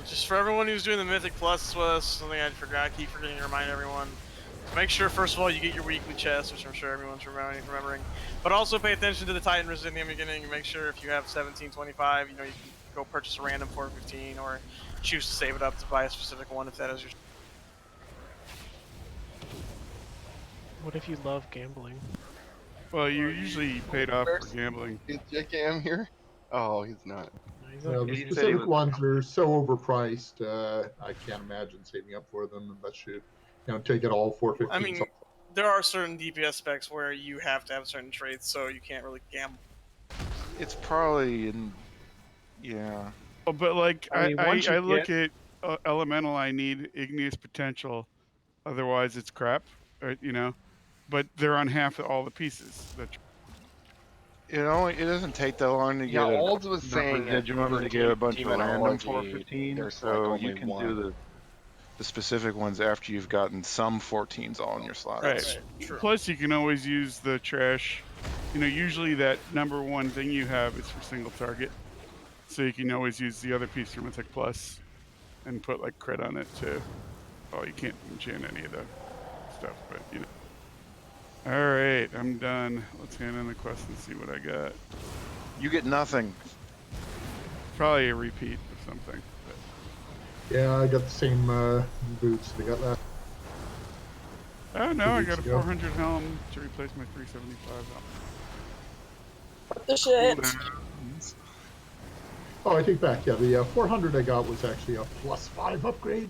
just for everyone who's doing the Mythic Plus with us, something I keep forgetting to remind everyone. Make sure, first of all, you get your weekly chest, which I'm sure everyone's remembering. But also pay attention to the Titan Resident in the beginning and make sure if you have 1725, you can go purchase a random 415 or choose to save it up to buy a specific one if that is your. What if you love gambling? Well, you're usually paid off for gambling. Is Jacam here? Oh, he's not. No, the specific ones are so overpriced. I can't imagine saving up for them unless you take it all 415. I mean, there are certain DPS specs where you have to have certain traits, so you can't really gamble. It's probably in, yeah. Oh, but like I look get... at elemental, I need igneous potential, otherwise it's crap, But they're on half of all the pieces. It doesn't take that long to get. Olds was saying that you remember to get a bunch of random 415, so like you can do the specific ones after you've gotten some 14s all in your slot. Right. Plus, you can always use the trash. Usually that number one thing you have is for single target, so you can always use the other piece for Mythic Plus, and put like crit on it too. Oh, you can't enchant any of the stuff, but All right, I'm done. Let's hand in the quest and see what I got. You get nothing. Probably a repeat of something. But... Yeah, I got the same boots that I got last. Oh no, I got a 400 helm to replace my 375 helm. What the shit? Oh, I take back. Yeah, the 400 I got was actually a +5 upgrade.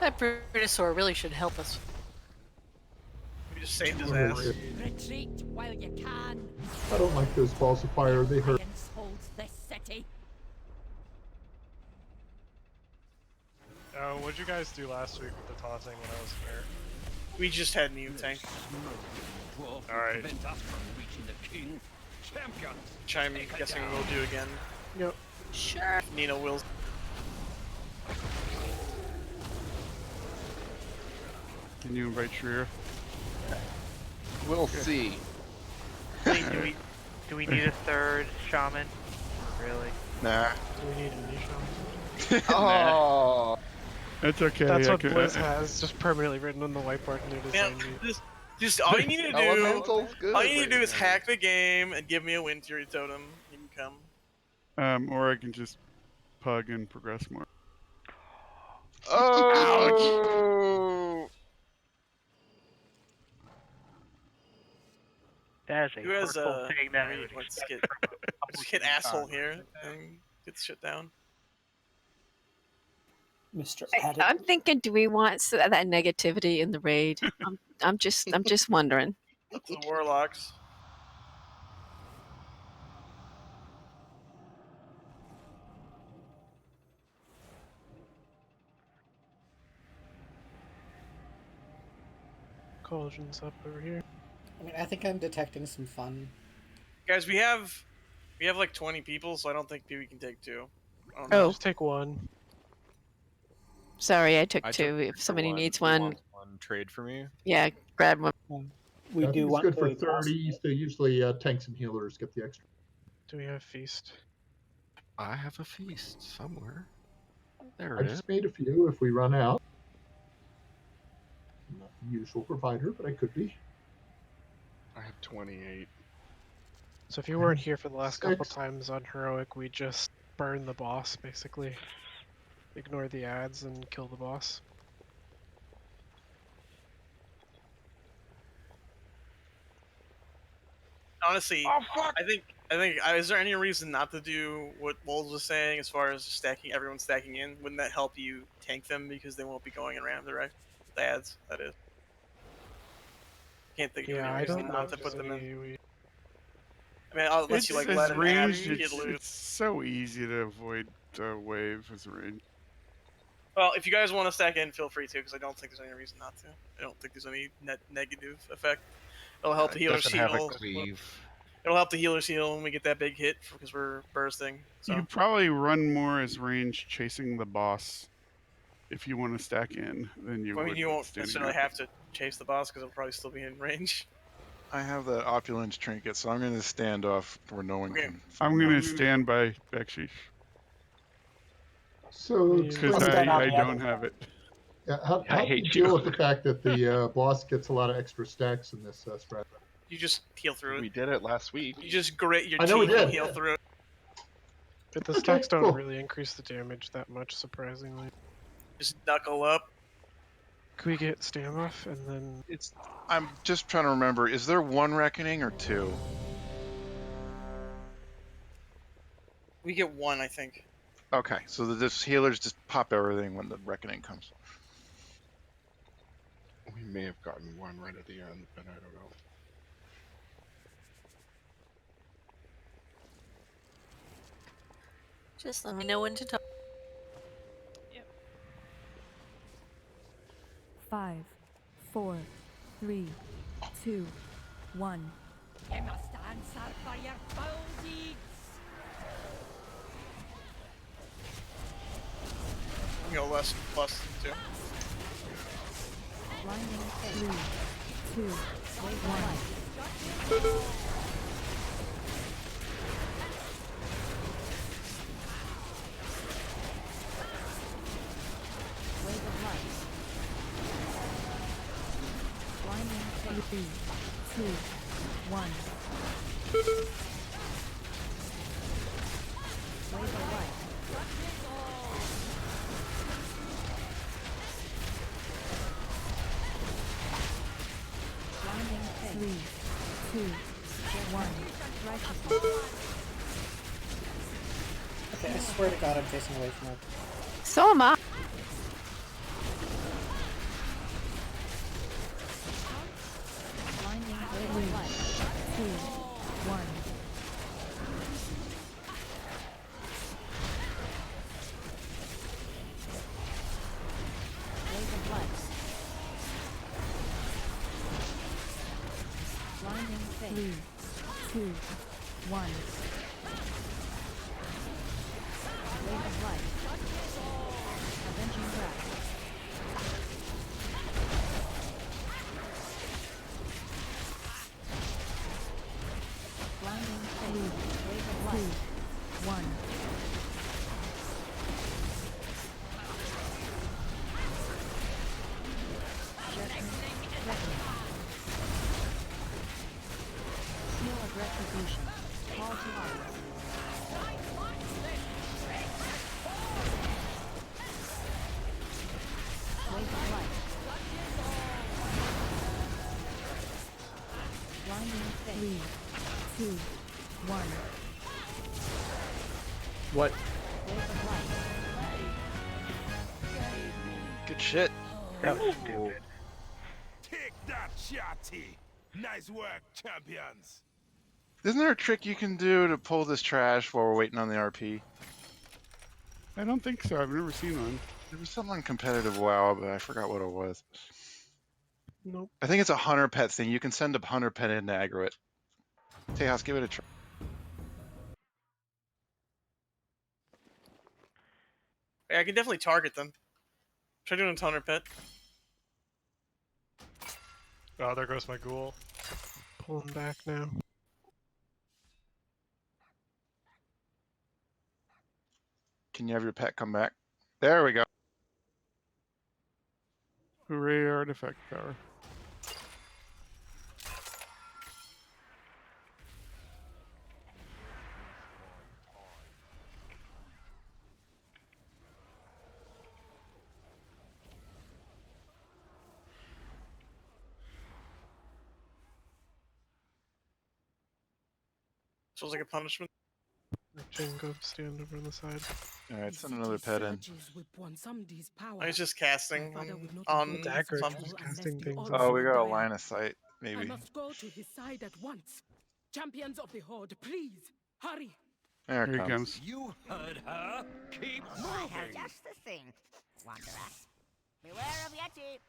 That Britosaur really should help us. We just saved his ass. Retreat while you can. I don't like those balls of fire. They hurt. Holds this city. Oh, what'd you guys do last week with the tossing when I was here? We just had New Tank. Alright. Which I'm guessing we'll do again. Yep. Sure. Nina will. Can you invite Shreya? We'll see. Do we need a third shaman? Really? Nah. Do we need a new shaman? Oh. That's okay. That's what Blizz has, just permanently written on the whiteboard in their design. Just all you need to do, Elemental's good all you need to do right is now. hack the game and give me a Wind Fury totem. You can come. Or I can just pug and progress more. Oh! That is a Who has hurtful thing that I would let's get asshole here and get shit down. Mr. I'm thinking, do we want that negativity in the raid? I'm just wondering. Up to the warlocks. Cauldron's up over here. I mean, I think I'm detecting some fun. Guys, we have like 20 people, so I don't think we can take two. Oh, just take one. Sorry, I took two. If somebody needs one, trade for me. Yeah, grab one. We do want it's good for to 30, so usually tanks and healers get the extra. Do we have feast? I have a feast somewhere. There I it is. just made a few if we run out. I'm not the usual provider, but I could be. I have 28. So if you weren't here for the last couple times on Heroic, we just burn the boss, basically. Ignore the ads and kill the boss. Honestly, I think is there any reason not to do what Wolves was saying as far as everyone stacking in? Wouldn't that help you tank them because they won't be going around the ads? That is. Can't think of any reason not to put them in. I mean, unless you like let an ad get loose. It's so easy to avoid wave as a range. Well, if you guys want to stack in, feel free to, because I don't think there's any reason not to. I don't think there's any net negative effect. It'll help the healers heal. It'll help the healers heal when we get that big hit because we're bursting. So. You probably run more as range chasing the boss if you want to stack in than you would. I mean, you won't necessarily have to chase the boss because it'll probably still be in range. I have that opulence trinket, so I'm going to stand off where no one Okay. can. I'm going to stand by Backsheesh So because I'll stand on I the don't other have one. it. yeah, how I do you hate deal you. with the fact that the boss gets a lot of extra stacks in this strat? You just heal through We it. did it last week. You just grit your I know we teeth and did, heal yeah. through it. But the Okay, stacks don't cool. really increase the damage that much, surprisingly. Just knuckle up. Could we get standoff and then I'm just trying to remember. Is there one reckoning or two? We get one, I think. Okay, so the healers just pop everything when the reckoning comes. We may have gotten one right at the end, but I don't know. Just let me know when to talk. 5, 4, 3, 2, 1. You must answer for your foul deeds. You know, less plus 2. Blinding 3, 2, 1. Wave of light. Blinding 3, 2, 1. Wave of light. Blinding 3, 2, 1. Righteousness. Okay, I swear to God I'm facing away from it. So am I. Blinding 3, 2, 1. Wave of light. Blinding 3, 2, 1. Wave of light. Avenging wrath. Blinding 3, wave of light. 1. Judgment, reckoning. Seal of retribution. Call to arms. Wave of light. Blinding 3, 2, 1. What? Wave of light. Good shit. That was stupid. Take that, Chatty! Nice work, champions! Isn't there a trick you can do to pull this trash while we're waiting on the RP? I don't think so. I've never seen one. There was something on competitive WoW, but I forgot what it was. nope. I think it's a hunter pet thing. You can send a hunter pet in to aggro it. Tejas, give it a try. Yeah, I can definitely target them. Try doing a toner pit. Oh, there goes my ghoul. Pulling back now. Can you have your pet come back? There we go. Hooray, artifact power. Feels like a punishment. Django, stand over on the side. Alright, send another pet in. I was just casting on Dagger something. just casting things. Oh, we got a line of sight, I maybe. must go to his side at once. Champions of the Horde, please, hurry. There Here it he comes. comes. You heard her! Keep I have moving! just the thing. Wanderer. Beware of Yeti.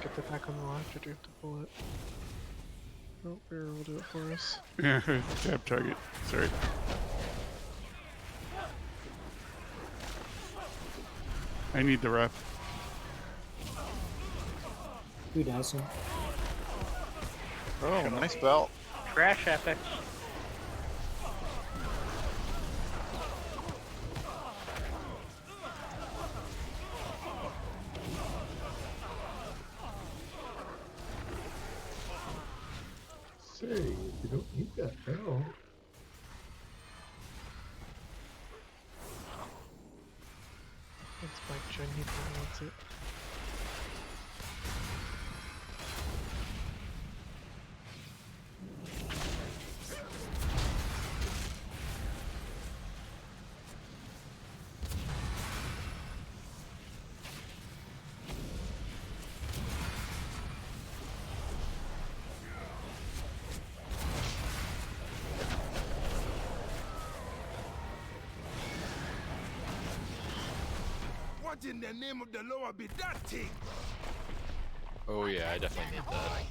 get the attack on the left, or do you have to pull it? Oh, Mirror will do it for us. Yeah, tap target. Sorry. I need the rep. Who doesn't? Oh, nice belt. Trash epic. Say, if you don't need that bell. That's Mike Chen, he probably wants it. What in the name of the Lord be that thing? Oh yeah, I definitely need that.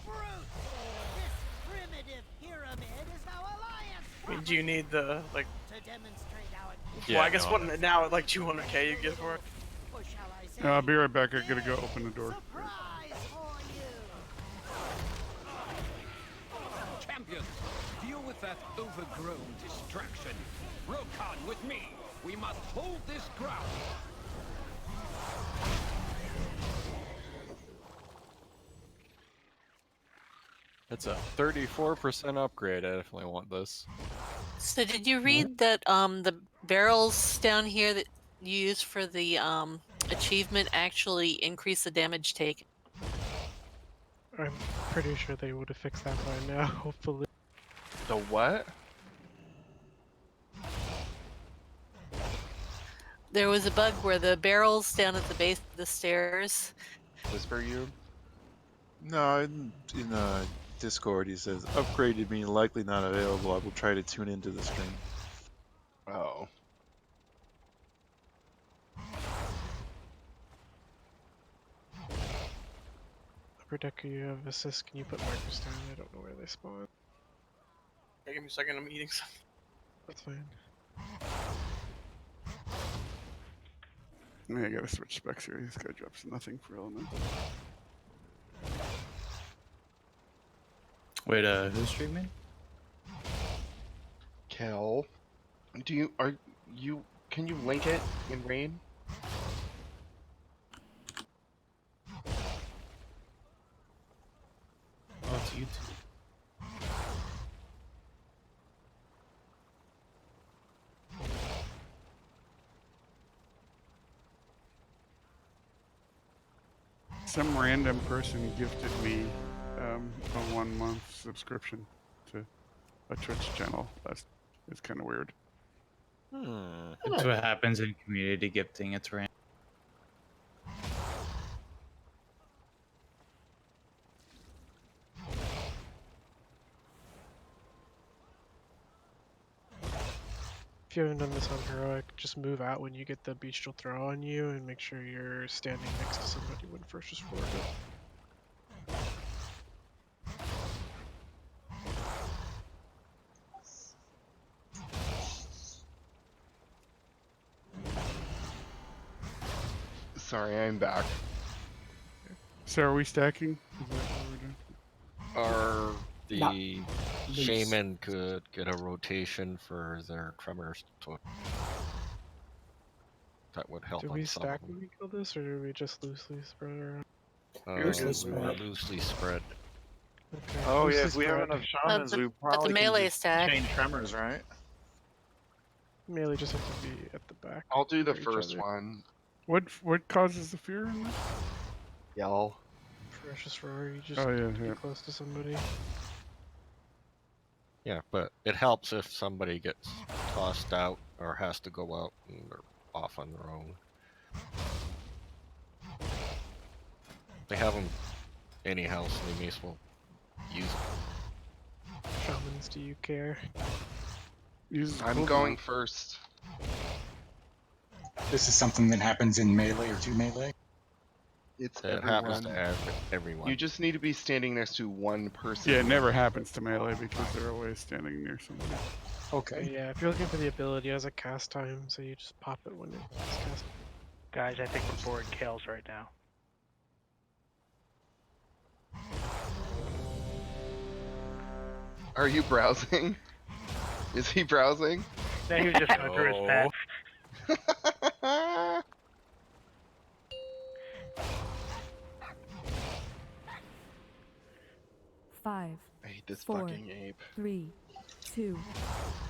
Wait, do you need the, like... Yeah, well, I guess no, what now at like 200k you get for it? I'll be right back. I gotta go open the door. Champions, deal with that overgrown distraction. Rokan with me. We must hold this ground. It's a 34% upgrade. I definitely want this. So did you read that the barrels down here that you use for the achievement actually increase the damage taken? I'm pretty sure they would have fixed that by now, hopefully. The what? There was a bug where the barrels down at the base of the stairs. Whisper you? No, in Discord he says, upgraded me, likely not available. I will try to tune into the stream. Oh. Upper deck, you have assist. Can you put markers down? I don't know where they spawn. Hey, give me a second, I'm eating something. That's fine. I gotta switch specs here. This guy drops nothing for element. Wait, who's streaming? Kel, can you link it in rain? Oh, it's YouTube. Some random person gifted me a 1 month subscription to a Twitch channel. It's kind of weird. That's what happens in community gifting. It's random. If you haven't done this on Heroic, just move out when you get the bestial throw on you and make sure you're standing next to somebody when first is forward. Sorry, I'm back. So are we stacking? Is that what we're doing? Are the shaman could get a rotation for their tremors to that would help. Do we stack when we kill this, or do we just loosely spread around? Loosely spread. Loosely spread. Okay. Oh loosely yeah, if we have spread. enough shamans, we probably can melee just stack. chain tremors, right? Melee just have to be at the back. I'll do the for each first other. one. What causes the fear in this? Yell. Ferocious roar, you just Oh, yeah, get yeah. close to somebody. Yeah, but it helps if somebody gets tossed out or has to go out and they're off on their own. They have them anyhow, so they may as well use them. Shamans, do you care? I'm going first. This is something that happens in melee or 2 melee? It's It happens everyone. to everyone. You just need to be standing next to one person. Yeah, it never happens to melee because they're always standing near somebody. Okay, yeah, if you're looking for the ability, it has a cast time, so you just pop it when it's cast. Guys, I think we're boarding kills right now. Are you browsing? Is he browsing? No, he was just going through his pets. Five, I hate this 4, fucking ape. 3, 2,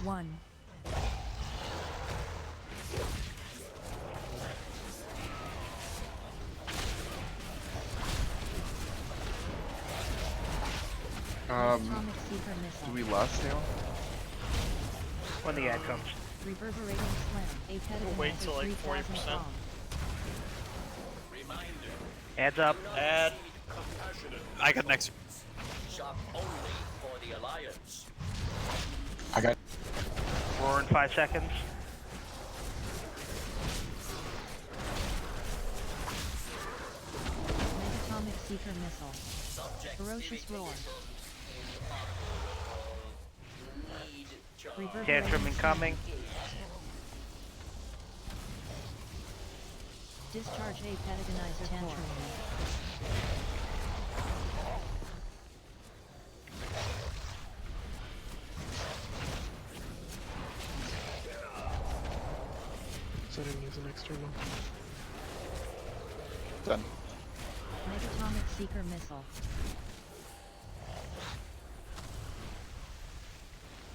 1. Do we lust now? When the ad comes. Reverberating slam. We'll wait till like 40%. Ad's up. Ad. I got next. Shop only for the Alliance. I got. Roar in 5 seconds. Megatomic Seeker missile. Ferocious roar. Tantrum incoming. Discharge a Patagonizer tantrum. So I didn't use an external. Done. Megatomic Seeker missile.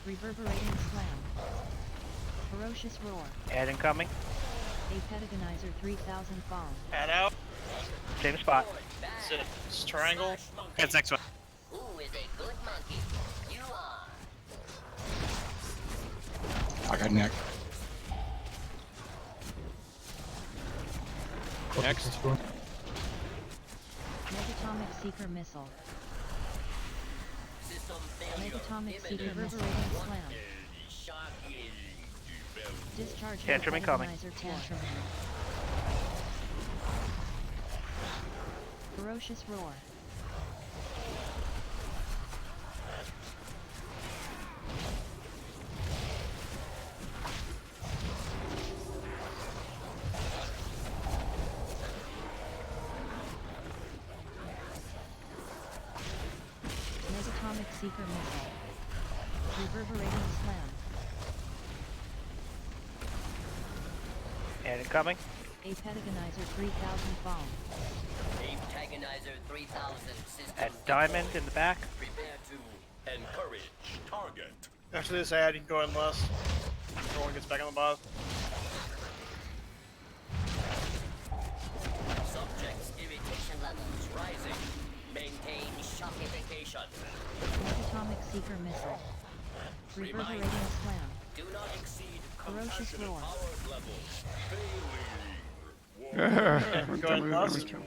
Reverberating slam. Ferocious roar. Ad incoming. A Patagonizer 3000 bomb. Ad out. Same spot. It's triangle. It's next one. Who is a good monkey? You are. I got neck. Next. Megatomic Seeker missile. System failure. Megatomic Seeker Imminent. reverberating slam. Shocking. Discharge a Tantrum incoming. Patagonizer tantrum. Ferocious roar. Megatomic Seeker missile. Reverberating slam. Ad incoming. A Patagonizer 3000 bomb. Antagonizer 3000 system. At diamond in the back. Prepare to encourage target. After this ad, you can go in less. Everyone gets back on the boss. Subject's irritation levels rising. Maintain shock irritation. Megatomic Seeker missile. Reverberating slam. Do not exceed Ferocious compassionate roar. power levels. Don't Go tell ahead, me boss. that much time.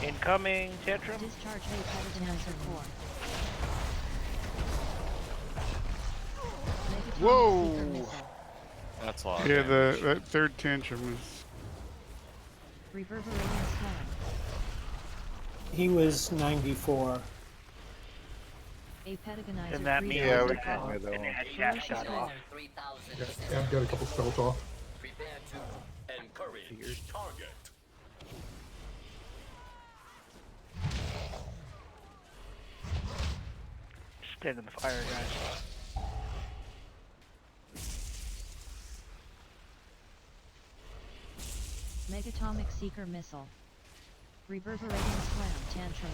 Incoming. Tantrum. Discharge a Patagonizer 4. Megatomic Whoa! Seeker missile. That's a lot. Yeah, that third tantrum is. Reverberating slam. He was 94. A Patagonizer And that 3000 means Yeah, we bomb. can't hear that an one. ad dash got off. 3000 Yeah, system. I've got a couple spells off. Prepare to encourage target. Stand in the fire, guys. Megatomic Seeker missile. Reverberating slam. Tantrum.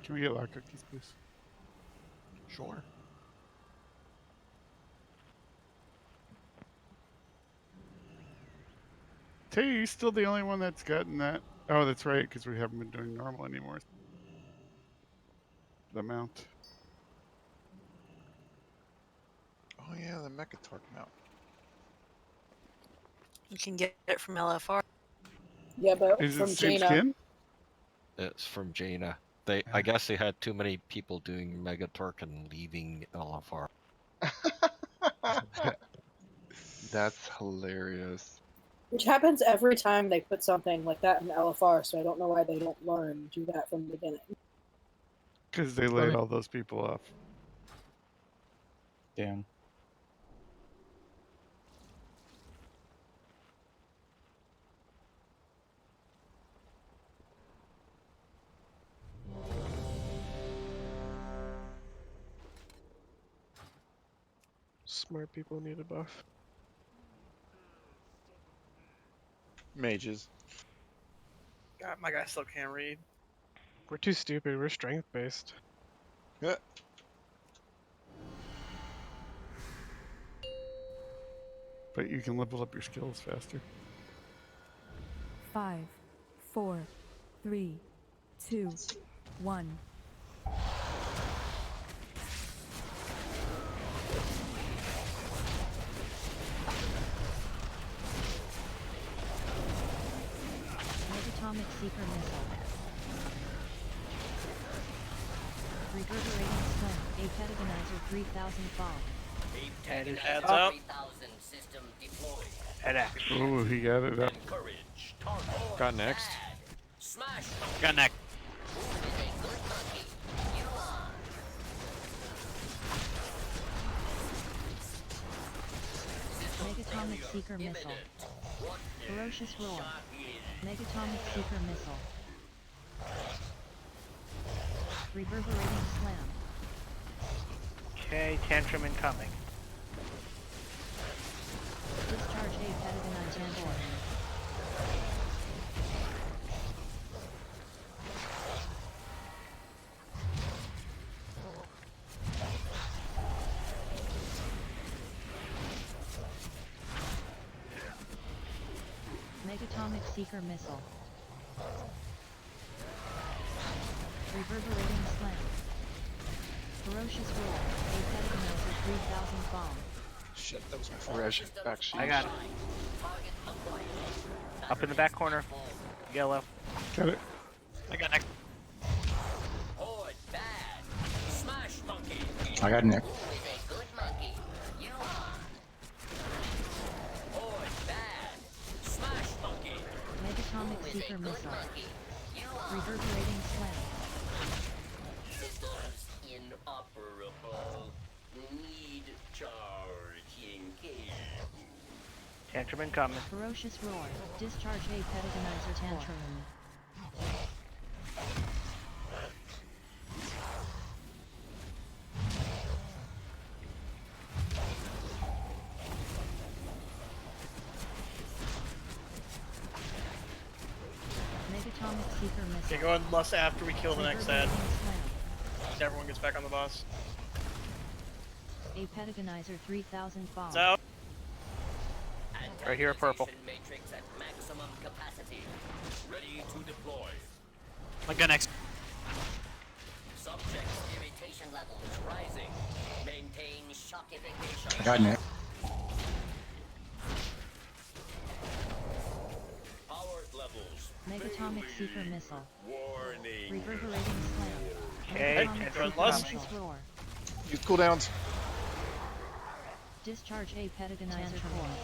Can we get lot cookies, please? Sure. Tay, you still the only one that's gotten that? Oh, that's right, because we haven't been doing normal anymore. The mount. Oh yeah, the Mechatork mount. You can get it from LFR. Yeah, but Is it from the same Jaina. skin? It's from Jaina. I guess they had too many people doing Megatork and leaving LFR. That's hilarious. Which happens every time they put something like that in LFR, so I don't know why they don't learn to do that from the beginning. Because they laid all those people off. Damn. Smart people need a buff. Mages. God, my guy still can't read. We're too stupid. We're strength based. Yeah. But you can level up your skills faster. 5, 4, 3, 2, 1. Megatomic Seeker Missile. Reverberating Slam. A Petagonizer 3000 bomb. Head is Adds up. Head X. Oh, he got it up. Got next. Got neck. Megatomic Seeker Missile. Ferocious Roar. Megatomic Seeker Missile. Reverberating Slam. Okay, Tantrum incoming. Discharge a Petagonizer Board. Megatomic Seeker Missile. Reverberating Slam. Ferocious Roar. A Petagonizer 3000 bomb. Shit, that was my fresh back sheet. I got it. Up in the back corner. Yellow. Got it. I got neck. I got Nick. Megatomic Seeker Missile. Reverberating Slam. Inoperable. Need charging cable. Tantrum incoming. Ferocious Roar. Discharge a Petagonizer Tantrum. Megatomic Seeker Missile. Okay, go ahead and bust after we kill the next ad. Reverberating Slam. So everyone gets back on the boss. A Petagonizer 3000 bomb. It's out. Right here, purple. Matrix at maximum capacity. Ready to deploy. I got next. Subject's irritation levels rising. Maintain shockification. I got Nick. Power levels. Megatomic Seeker Missile. Warning. Reverberating Slam. Okay, Megatomic Tantrum Seeker incoming. Ferocious Roar. Use cooldowns. Discharge a Petagonizer Core.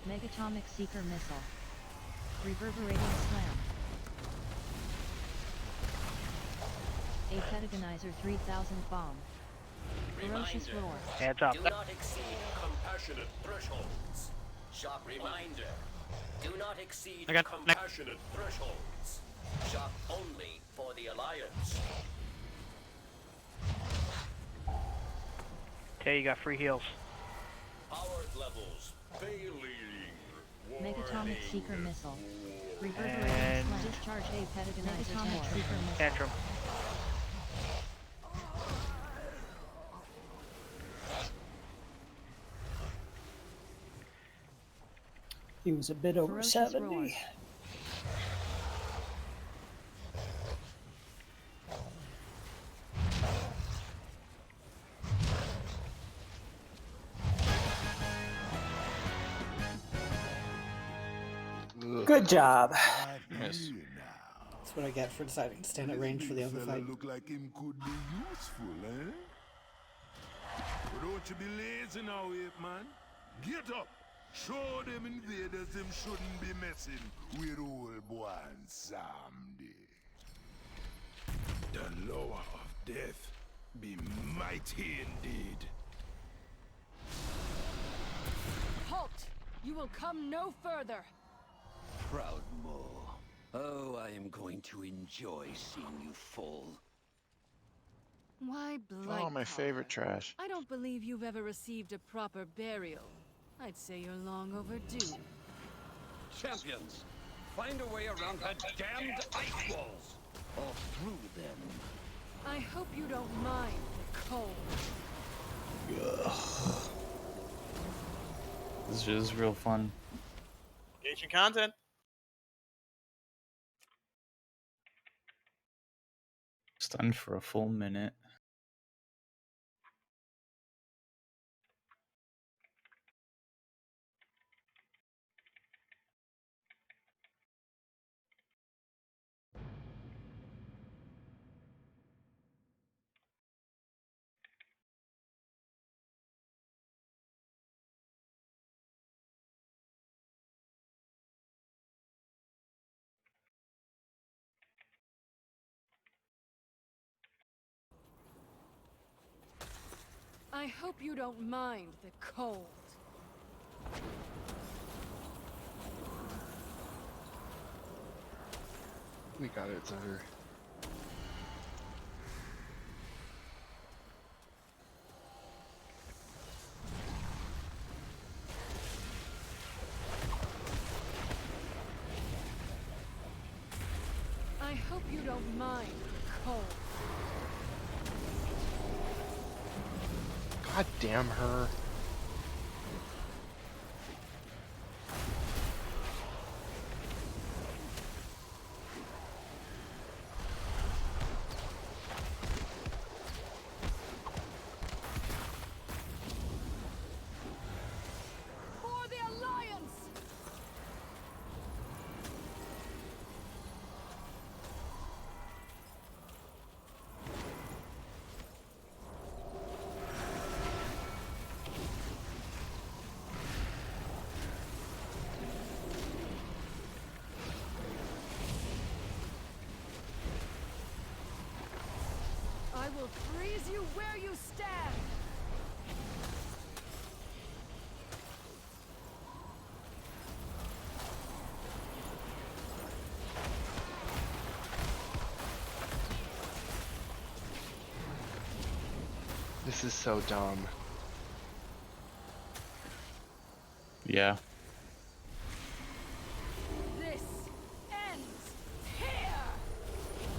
Megatomic Seeker Missile. Reverberating Slam. A Petagonizer 3000 bomb. Ferocious Reminder. Roar. Heads up. Do not exceed compassionate thresholds. Shock reminder. Do not exceed I got compassionate thresholds. Shop only for the Alliance. Okay, you got free heals. Power levels failing. Megatomic Seeker Missile. Reverberate And discharge a Megatomic Seeker Missile. Tantrum. He was a bit over Ferocious 70. roar. Good job. Yes. That's what I get for deciding to stand at range for the other fight. Look like him could be useful, eh? But don't you be lazy now, ape man. Get up. Show them invaders them shouldn't be messing with old boy and Samdi. The lower of death be mighty indeed. Halt! You will come no further. Proud Mo. Oh, I am going to enjoy seeing you fall. Why, Blight Oh, my favorite trash. I don't believe you've ever received a proper burial. I'd say you're long overdue. Champions, find a way around her damned ice walls. Or through them. I hope you don't mind the cold. This is real fun. Engaging content. Stunned for a full minute. I hope you don't mind the cold. We got it, Zar. I hope you don't mind the cold. God damn her. For the Alliance! I will freeze you where you stand! This is so dumb. Yeah. This ends here!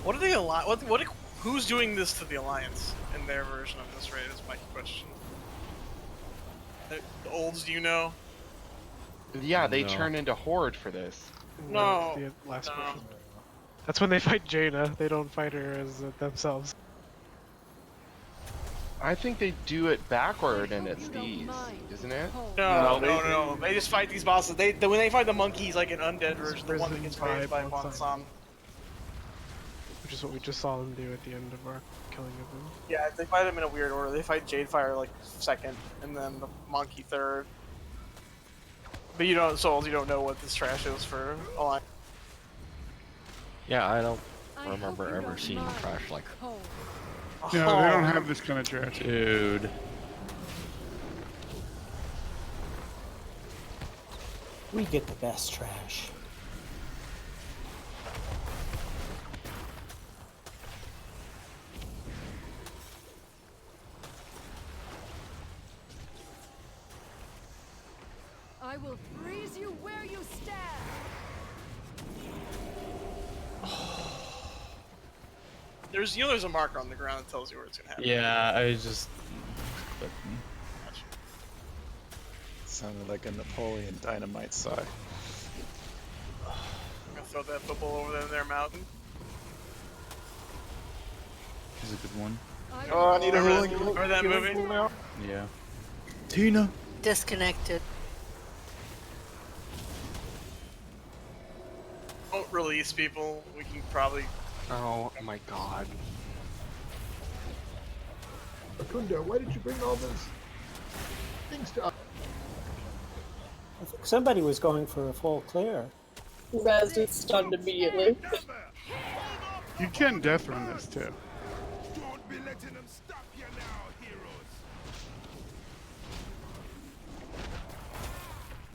What are the who's doing this to the Alliance in their version of this raid is my question. The olds, do you know? Yeah, they No. turn into Horde for this. No. The last No. version. That's when they fight Jaina. They don't fight her as themselves. I think they do it backward and it's these, isn't it? No. They just fight these bosses. When they fight the monkeys, like an undead version, the one that gets raised by one sun. Which is what we just saw them do at the end of our killing of them. Yeah, they fight them in a weird order. They fight Jadefire like second, and then the monkey third. But you don't, Souls, you don't know what this trash is for Alliance. Yeah, I don't remember ever seeing trash like No, they don't have this kind of trash. Dude. We get the best trash. I will freeze you where you stand. There's a marker on the ground that tells you where it's gonna happen. Yeah, I just clicked me. Sounded like a Napoleon Dynamite sigh. I'm gonna throw that football over there in their mountain. This is a good one. Oh, I need a healing. Remember that movie? Yeah. Tina. Disconnected. Don't release people. We can probably. Oh my god. Akunda, why did you bring all those things to us? I think somebody was going for a full clear. Raz is stunned immediately. You can death run this too. Don't be letting them stop you now, heroes.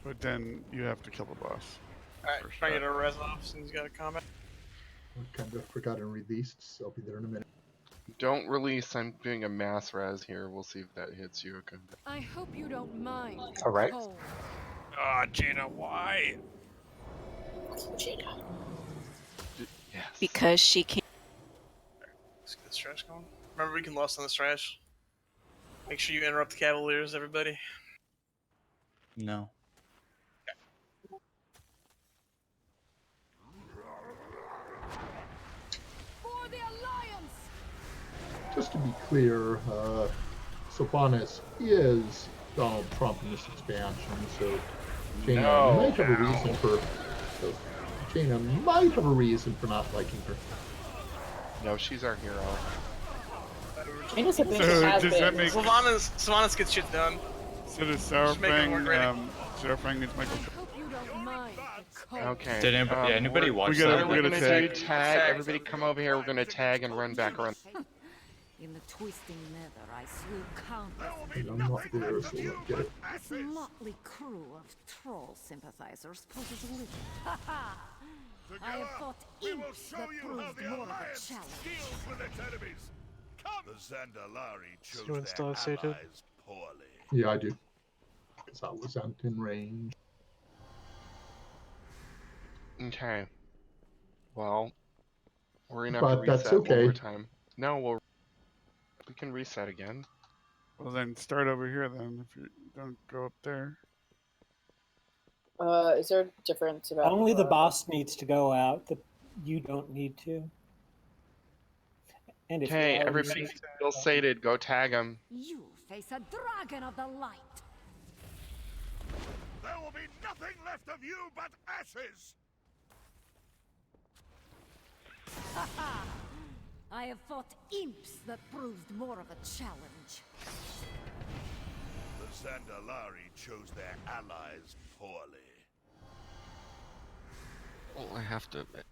But then you have to kill the boss. Alright, try to get a res off since he's got a combat. Kind of forgot and released, so I'll be there in a minute. Don't release. I'm doing a mass res here. We'll see if that hits you. I hope you don't mind. All right. Cold. Ah, Gina, why? Yes. Because she can't. Let's get this trash going. Remember, we can lost on this trash. Make sure you interrupt the Cavaliers, everybody. No. For the Alliance. Just to be clear, Sylvanas is Donald Trump in this expansion, so Jaina might have a reason for. So Jaina might have a reason for not liking her. No, she's our hero. Jaina's a bitch So has does been. that make Sylvanas gets shit done. so does Just make it more Sourfang Sourfang needs Michael? Hope you don't mind. Cold. Okay. Did anybody watch we gotta- that? we We're gotta gonna do tag. tag. Everybody come over here. We're gonna tag and run back around. In the twisting nether, I slew countless. I'm not there, so let's get it. This motley crew of troll sympathizers poses a little. Ha ha! I have fought imps that proved more of a challenge. With its enemies. Come. The Zandalari chose anyone still their have sated? allies poorly. Yeah, I do. Because I wasn't in range. Okay. Well, we're gonna have But to reset that's okay. one more time. No, we can reset again. Well, then start over here then. If you don't go up there. Is there a difference about Only the boss needs to go out. You don't need to. And if Okay, you're already everybody still sated. Go tag him. You face a dragon of the light. There will be nothing left of you but ashes. Ha ha! I have fought imps that proved more of a challenge. The Zandalari chose their allies poorly. Well, I have to admit,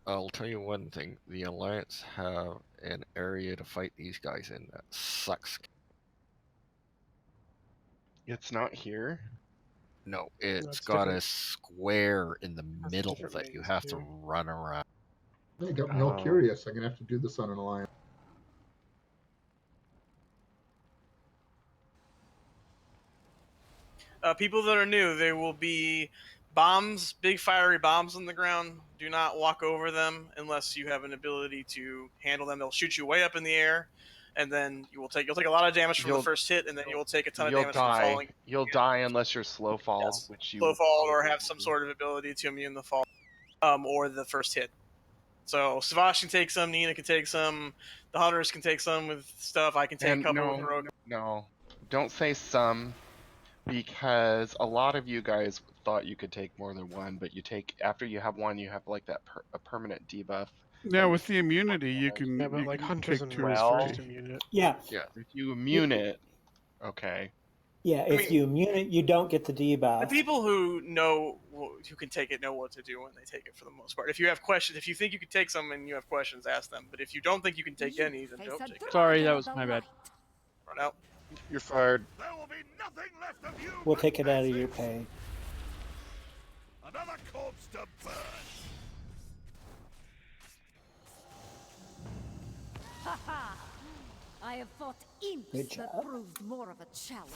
I'll tell you one thing. The Alliance have an area to fight these guys in that sucks. It's not here. No, it's it's got different. a square in the middle different that you maze have to too. run around. I got me all Oh. curious. I'm gonna have to do this on an alliance. People that are new, there will be bombs, big fiery bombs on the ground. Do not walk over them unless you have an ability to handle them. They'll shoot you way up in the air, and then you'll take a lot of damage from the first hit, and then you'll take a ton of You'll damage from die. falling. You'll die unless you're slow fall, Yes. which you Slow fall or have some sort of ability to immune the fall, or the first hit. So Savash can take some, Nina can take some, the hunters can take some with stuff. I can take And a couple no, with Rogue. no, don't say some, because a lot of you guys thought you could take more than one, but you take after you have one, you have like that a permanent debuff. Yeah, with the immunity, you can. Yeah, but you like can hunters take and two Rogues or first three. immune it. Yeah. Yeah, if you immune it, okay. Yeah, if you immune it, you don't get the debuff. The people who can take it know what to do when they take it for the most part. If you have questions, if you think you could take some and you have questions, ask them. But if you don't think you can take any, then don't take it. Sorry, that was my bad. Run out. You're fired. There will be nothing left of you. We'll take it out of your pay. Another corpse to burn. Ha ha! I have fought imps Good that job. proved more of a challenge.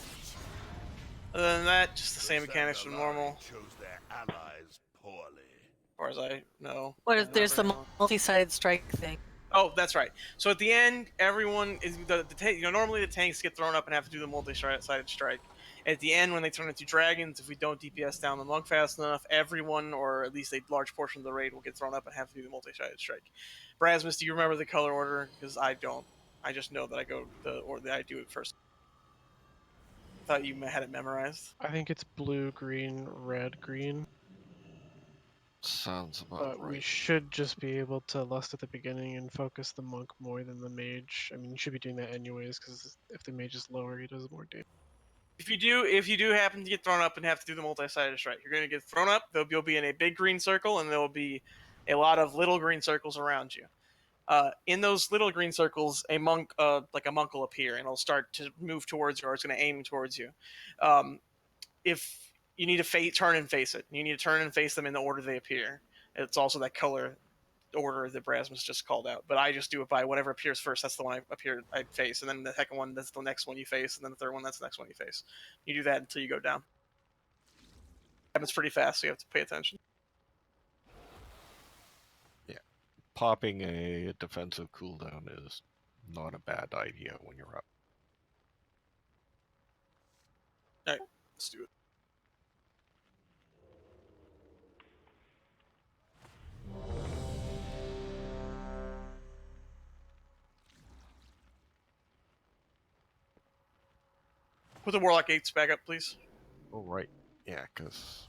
Other than that, just the same mechanics from normal, Chose their allies poorly. as far as I know. What Yeah, if not there's very the long. multi-sided strike thing? Oh, that's right. So at the end, everyone is normally the tanks get thrown up and have to do the multi-sided strike. At the end, when they turn into dragons, if we don't DPS down the monk fast enough, everyone, or at least a large portion of the raid, will get thrown up and have to do the multi-sided strike. Brasmus, do you remember the color order? Because I don't. I just know that I go that I do it first. I thought you had it memorized. I think it's blue, green, red, green. Sounds about But we right. should just be able to lust at the beginning and focus the monk more than the mage. I mean, you should be doing that anyways, because if the mage is lower, he does more damage. If you do happen to get thrown up and have to do the multi-sided strike, you're going to get thrown up. You'll be in a big green circle, and there will be a lot of little green circles around you. In those little green circles, a monk, like a monk, will appear, and it'll start to move towards you, or it's going to aim towards you. If you need to turn and face it, you need to turn and face them in the order they appear. It's also that color order that Brasmus just called out, but I just do it by whatever appears first. That's the one I face, and then the second one, that's the next one you face, and then the third one, that's the next one you face. You do that until you go down. It happens pretty fast, so you have to pay attention. Yeah, popping a defensive cooldown is not a bad idea when you're up. All right, let's do it. Put the Warlock Gates back up, please. Oh, right. Yeah, because...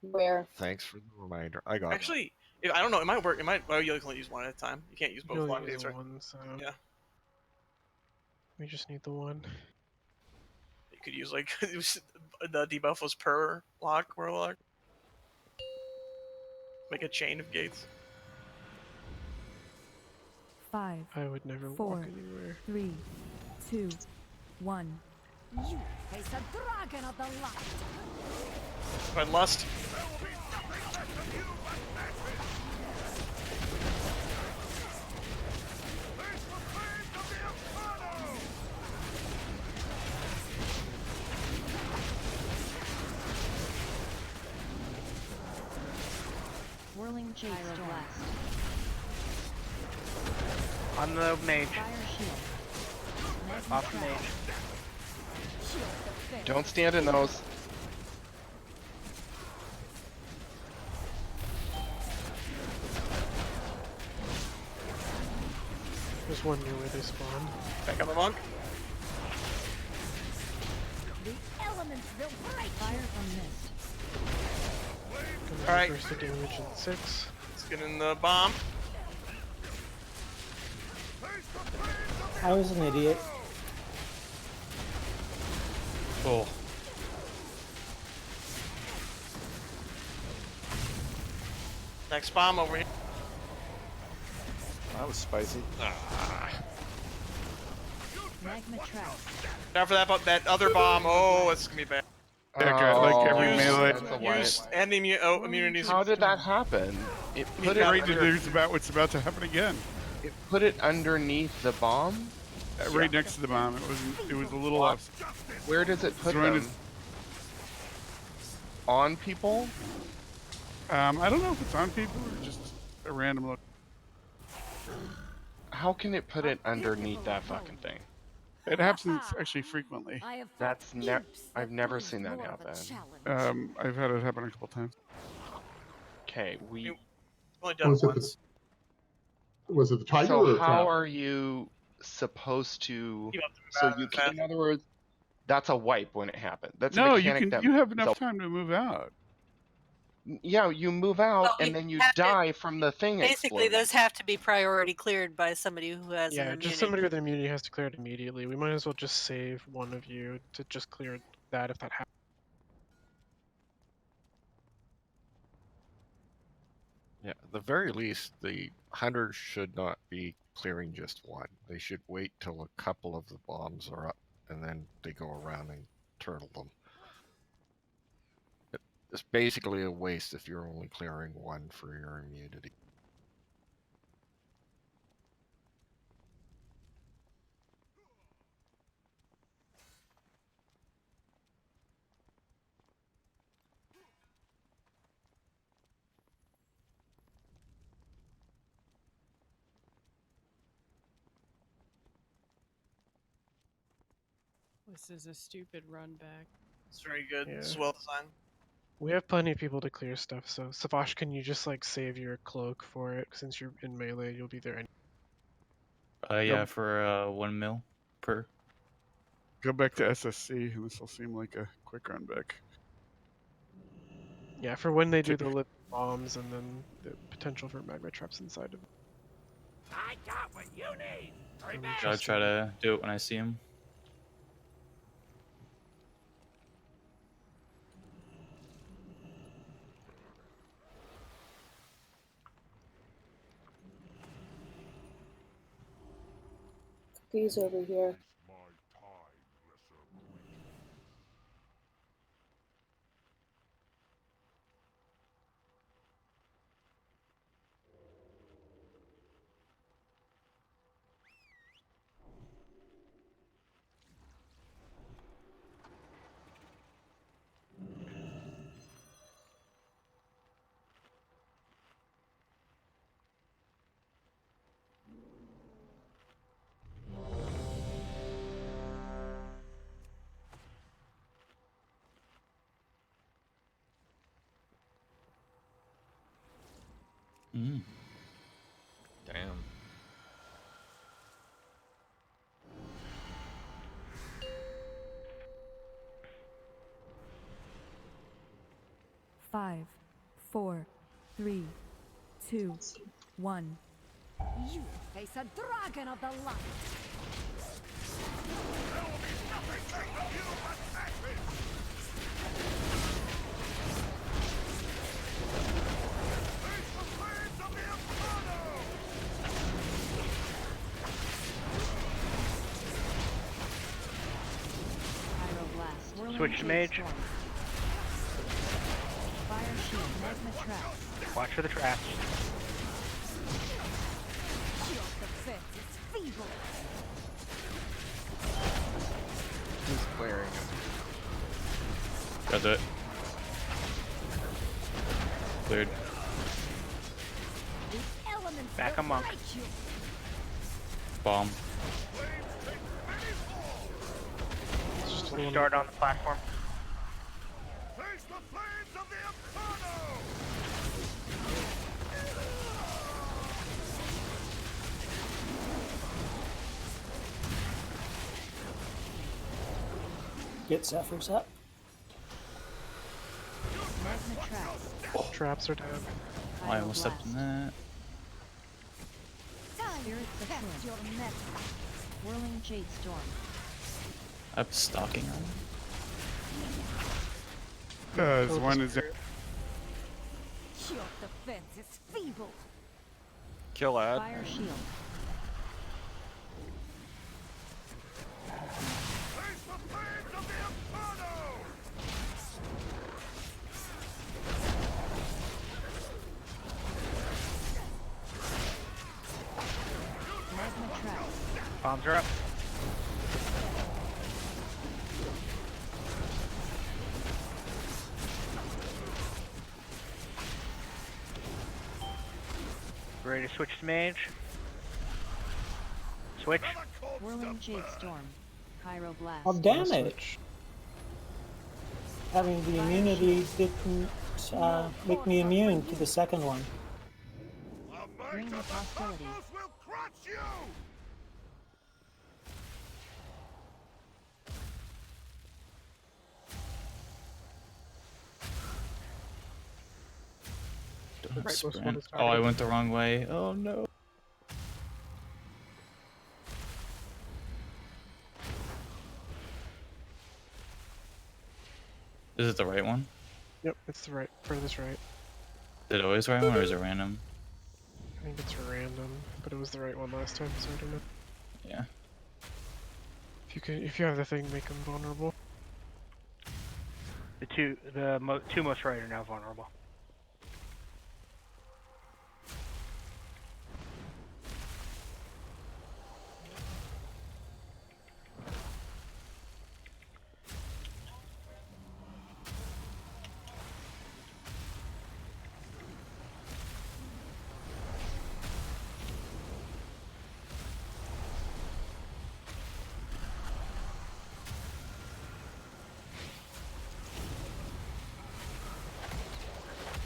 Where? Thanks for the reminder. I got Actually, I don't know. It might work. Well, you can only use one at a time. You can't use You both only lock use gates, the right? one, so Yeah. we just need the one. You could use, like, the debuff was per Warlock. Make a chain of gates. 5, I would never 4, walk anywhere. 3, 2, 1. You face a dragon of the light. If I lust. Whirling Pyroblast. On the mage. Fire shield. Off the mage. Don't stand in those. There's one near where they spawned. Back on the monk. The elements will break. Fire from mist. All right. First damage in 6. Let's get in the bomb. I was an idiot. Cool. Next bomb over here. That was spicy. Magma trap. Now for that other bomb. Oh, it's gonna be bad. Yeah, like every Use- melee. that's a wipe. Use immunities. How did that happen? It put it Right to under, news about what's about to happen again. it put it underneath the bomb. Right next to the bomb. It was a little off. Where does it put It's right them? On people? I don't know if it's on people or just a random look. How can it put it underneath that fucking thing? It happens actually frequently. I have That's fought never. imps I've that never proved seen that more of a happen. challenge. I've had it happen a couple times. Okay, we. Only done it once. Was it the tiger So or how trap? are you supposed to? Keep up the So battle you fast. can, in other words, that's a wipe when it happened. That's a No, you mechanic can. that You have is enough a- time to move out. Yeah, you move out Well, and you then you have to- die from the thing Basically, exploding. those have to be priority cleared by somebody who has an Yeah, immunity. just somebody with an immunity has to clear it immediately. We might as well just save one of you to just clear that if that happens. Yeah, at the very least, the hunters should not be clearing just one. They should wait till a couple of the bombs are up, and then they go around and turtle them. It's basically a waste if you're only clearing one for your immunity. This is a stupid run back. It's very good. Yeah. It's well designed. We have plenty of people to clear stuff, so Savash, can you just like save your cloak for it? Since you're in melee, you'll be there anyway. Yeah, Nope. for 1 mil per. Go back to SSC, and this will seem like a quick run back. Yeah, for when they do the lit bombs and then the potential for magma traps inside of it. I got what you need. I'll try to do it when I see him. Cookies over here. Damn. Five, 4, 3, 2, 1. You face a dragon of the light. Switch to mage. Fire shield, magma trap. Watch for the traps. He's clearing. Got it. Cleared. Back a monk. Bomb. Start on the platform. Get Zephyrs up. Magma traps. Traps are down. I almost stepped in that. Spirit of Twin. Whirling Jade Storm. I'm stalking on. Because one is. Your defense is feeble. Kill ad. Fire shield. Magma trap. Bombs are up. Ready to switch to mage? Switch. Whirling Jade Storm. Pyroblast. Oh, damn it. Having the immunity didn't make me immune to the second one. Ring of hostility. Sprint. Oh, I went the wrong way. Oh no. Is it the right one? Yep, it's the right, furthest right. Is it always the right one or is it random? I think it's random, but it was the right one last time, so I don't know. Yeah. If you have the thing, make them vulnerable. The two most right are now vulnerable.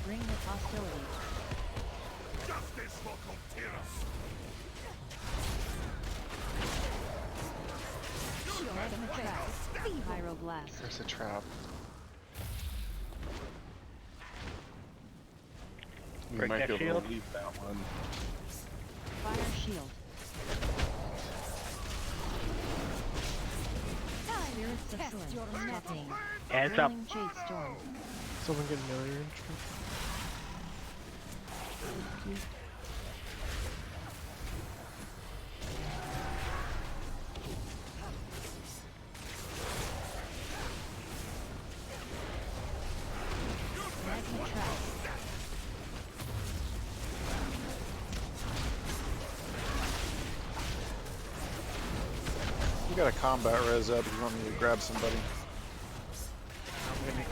Bring the hostility. Justice for Contreras. Pyroblast. There's a trap. We Break might that be able shield. to leave that one. Fire shield. Spirits of Flint. Tapping. And it's up. Whirling Chase Storm. Someone get an area entry. Magma Trap. You got a combat res up if you want me to grab somebody. I'm gonna...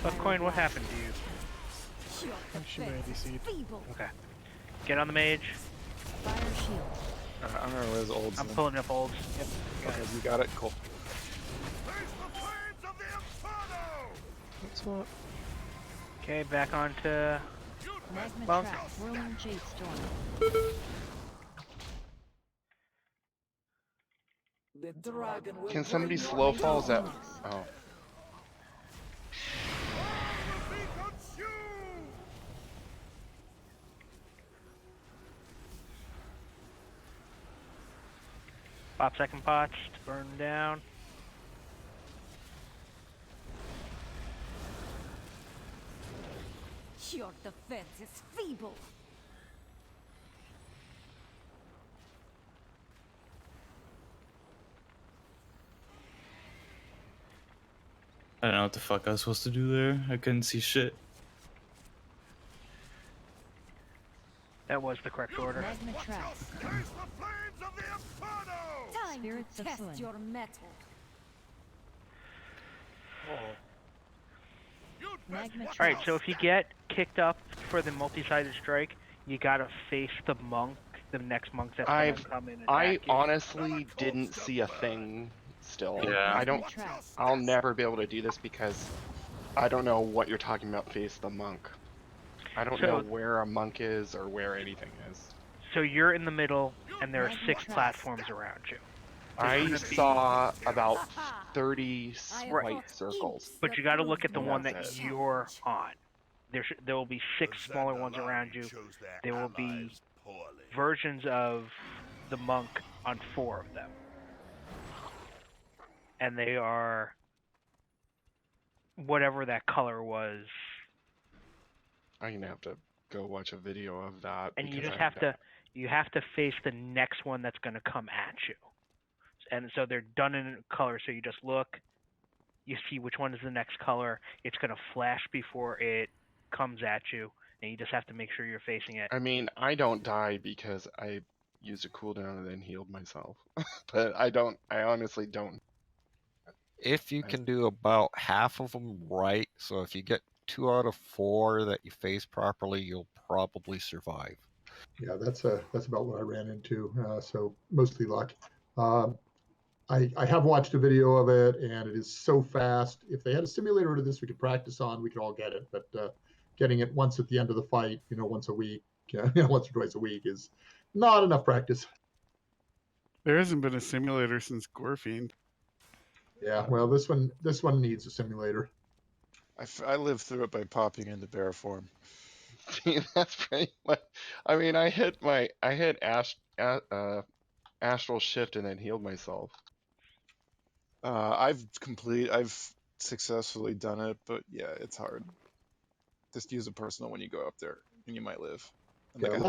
Buckcoin, what happened to you? I think she might ADC'd. Okay. Get on the mage. Fire shield. I'm gonna res olds. I'm then. pulling up olds. Yep. Okay, you got it. Cool. That's not. Okay, back onto Magma Monk. Trap. Whirling Chase Storm. Can somebody slow falls that? Oh. Pop second pots to burn down. Your defense is feeble. I don't know what the fuck I was supposed to do there. I couldn't see shit. That was the correct order. Magma Trap. Time Spirits to of test Flint. your metal. Magma Trap. Alright, so if you get kicked up for the multi-sided strike, you gotta face the monk, the next monk that's gonna come in and I attack you. honestly didn't see a thing still. Yeah. I don't. I'll never be able to do this because I don't know what you're talking about. Face the monk. I don't know where a monk is or where anything is. So you're in the middle, and there are 6 platforms around you. I saw about 30 white circles. But you got to look at the And one that's that it. you're on. There will be 6 smaller ones around you. There will be versions of the monk on 4 of them. And they are whatever that color was. I'm gonna have to go watch a video of that. And you because just I have to face the next one that's going to come at you. And so they're done in color, so you just look, you see which one is the next color. It's going to flash before it comes at you, and you just have to make sure you're facing it. I mean, I don't die because I used a cooldown and then healed myself. But I honestly don't. If you can do about half of them right, so if you get 2 out of 4 that you face properly, you'll probably survive. Yeah, that's about what I ran into. So mostly luck. I have watched a video of it, and it is so fast. If they had a simulator to this, we could practice on. We could all get it. But getting it once at the end of the fight, once a week, once or twice a week, is not enough practice. There hasn't been a simulator since Gorefiend. Yeah, well, this one needs a simulator. I lived through it by popping into bear form. See, that's pretty much. I mean, I hit astral shift and then healed myself. I've successfully done it, but yeah, it's hard. Just use a personal when you go up there, and you might live. And Yeah, like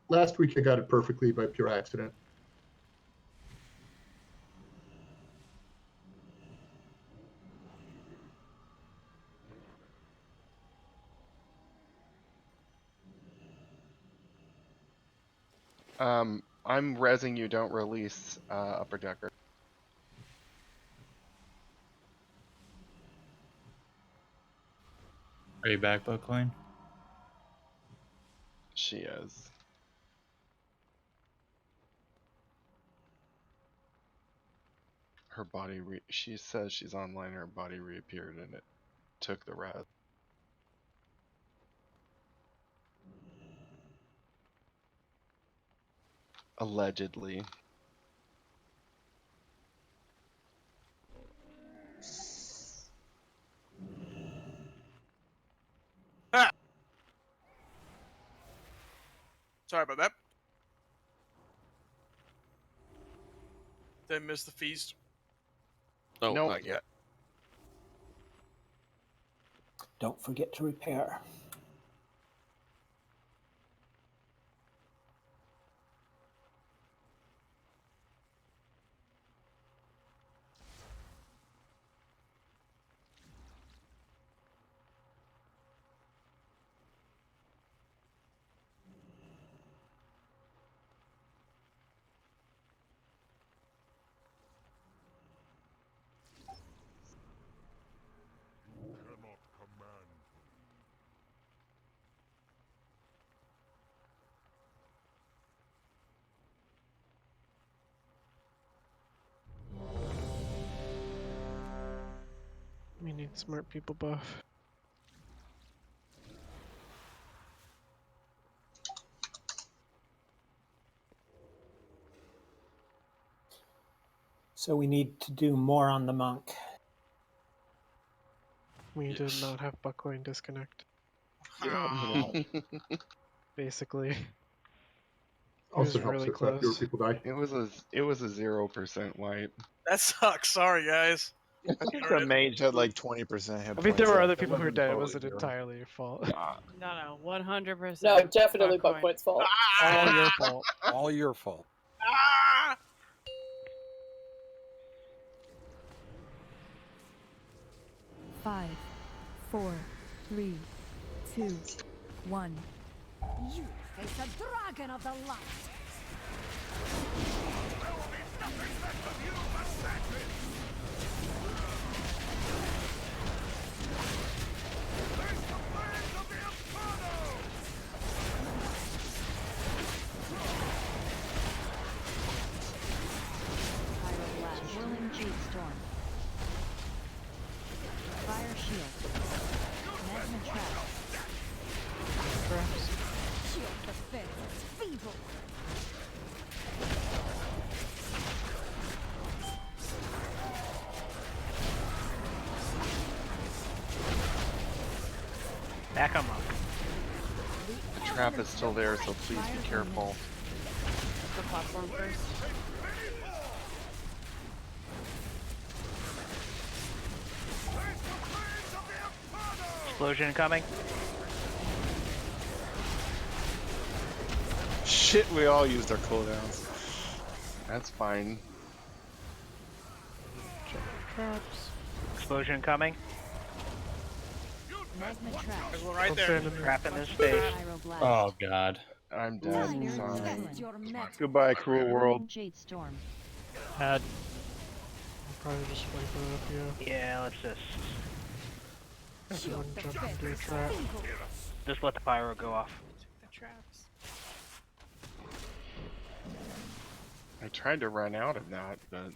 last week I got it perfectly by pure accident. I'm rezzing you. Don't release upper decker. Are you back, Buckcoin? She is. Her body. She says she's online. Her body reappeared and it took the res. Allegedly. Ah! Sorry about that. Did I miss the feast? No, Nope. not yet. Don't forget to repair. Cannot command. We need smart people buff. So we need to do more on the monk. We did not have Buckcoin disconnect. Basically. He Also was helps really if fewer close. people die. It was a 0% wipe. That sucks. Sorry, guys. I think our mage had like 20% hit I mean, points there were left. other It people who were wasn't dead. It totally wasn't zero. entirely your fault. No, 100%. No, definitely Buckcoin. Buckpoint's fault. All your fault. All your fault. Ah! 5, 4, 3, 2, 1. You face a dragon of the light. Pyroblast. Whirling Jade Storm. Fire Shield. Magma Trap. Traps. Shield defense is feeble. Back on monk. The trap is still there, so please be careful. The platform first. Explosion coming. Shit, we all used our cooldowns. That's fine. Traps. Explosion coming. Magma Trap. There's one right there. Trap in this space. Pyroblast. Oh god. I'm dead. Sorry. Test your metal. Goodbye, cruel world. Jade Storm. I'll probably just wipe it up, yeah. Yeah, let's just Everyone jump into a trap. let the pyro go off. The traps. I tried to run out of that, but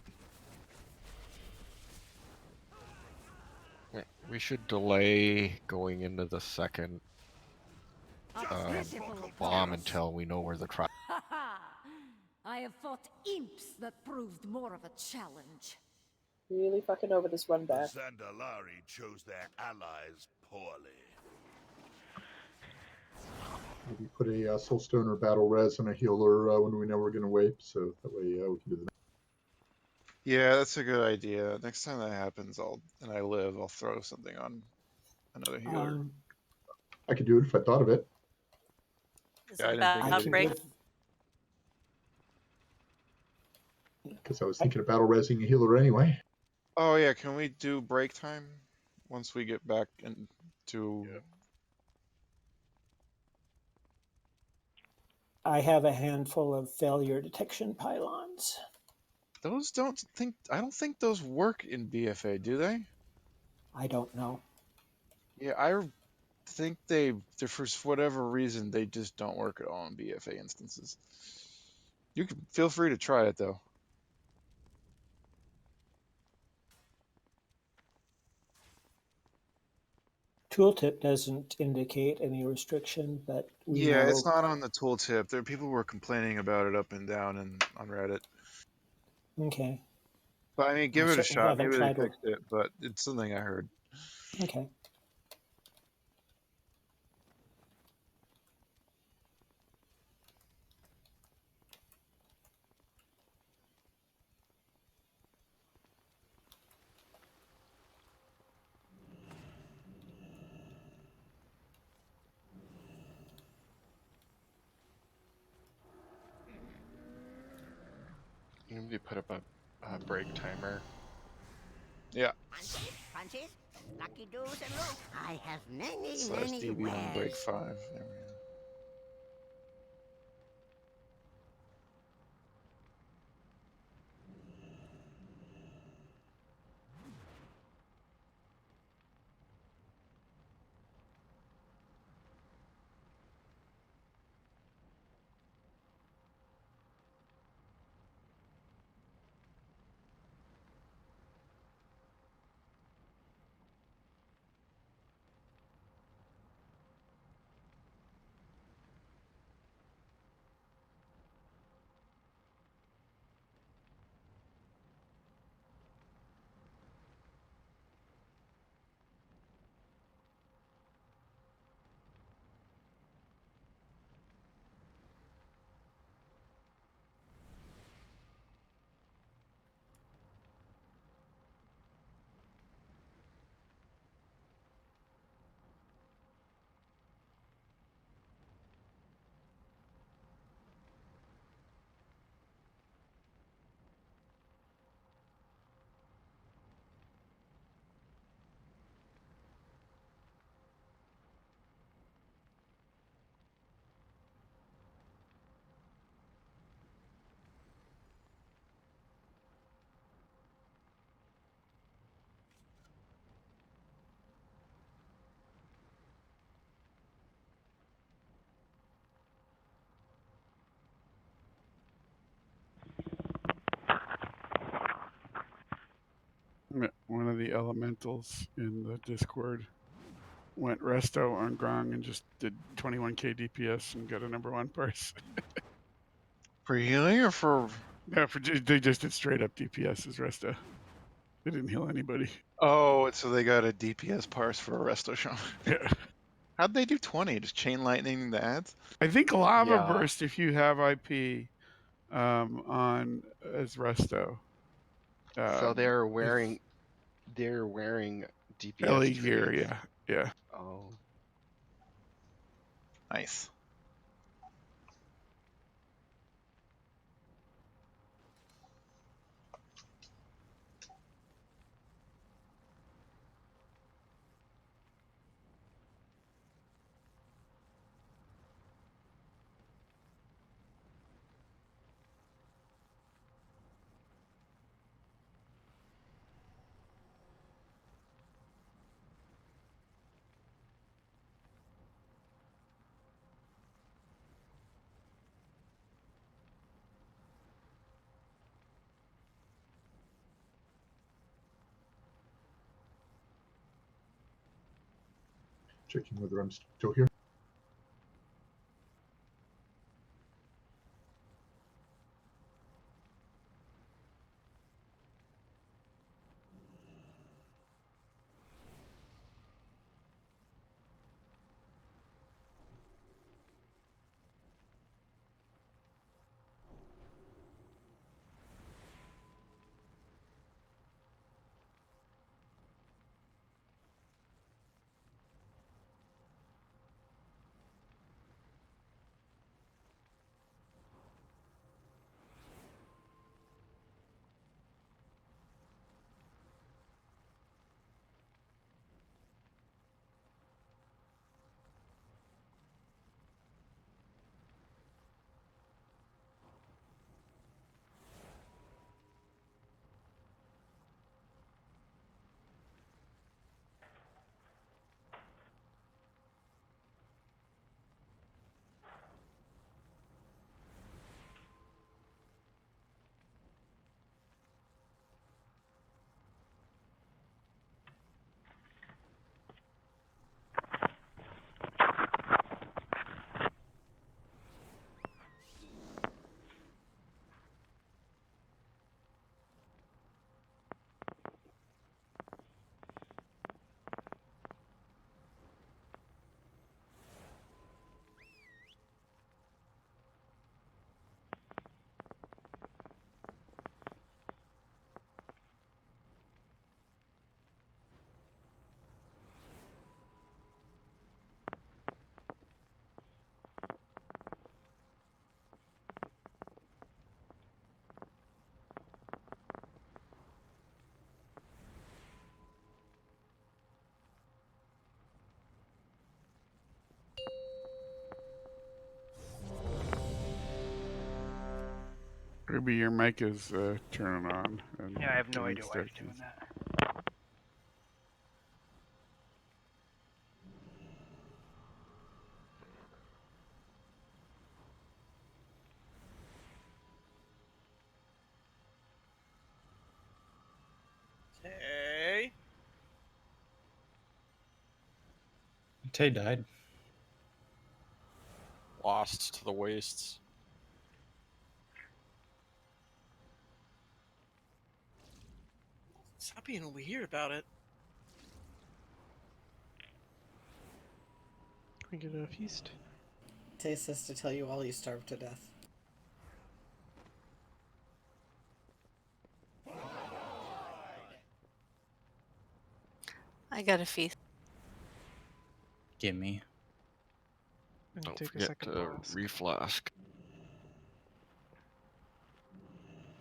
We should delay going into the second bomb until we know where the trap. Ha ha! I have fought imps that proved more of a challenge. Really fucking over this run back. Dazar'alor chose their allies poorly. Maybe put a Soulstone or Battle Res on a healer when we know we're going to wipe, so that way we can do the next. Yeah, that's a good idea. Next time that happens, and I live, I'll throw something on another healer. I could do it if I thought of it, Is Yeah, I it didn't think about of it. break? because I was thinking of Battle Resing a healer anyway. Oh yeah, can we do break time once we get back into? I have a handful of failure detection pylons. Those I don't think those work in BFA, do they? I don't know. Yeah, I think they're for whatever reason they just don't work at all in BFA instances. You can feel free to try it though. Tooltip doesn't indicate any restriction, but we Yeah, know. it's not on the tooltip. There, people were complaining about it up and down and on Reddit. Okay. But I mean, give I it a certainly shot. haven't Maybe they tried one. fixed it, but it's something I heard. Okay. You need to put up a break timer. Yeah. Punches, lucky doos, and loot. I have many, / many DB on break wares. 5. There we go. One of the elementals in the Discord went resto on Grong and just did 21k DPS and got a #1 parse. For healing or for? Yeah, they just did straight up DPS as resto. They didn't heal anybody. Oh, so they got a DPS parse for a resto shaman. Yeah. How'd they do 20? Just chain lightning the ads? I think Lava Yeah. Burst, if you have IP on as resto. So they're is wearing DPS Ellie gear, trees. yeah. Oh. Nice. Checking whether I'm still here. Ruby, your mic is turning on. And Yeah, I have no getting idea why it's instructions. doing that. Okay. Tay died. Lost to the wastes. Stop being weird about it. We get a feast. Tay says to tell you all you starved to death. I got a feast. Gimme. And Don't take a forget second to blast. reflask.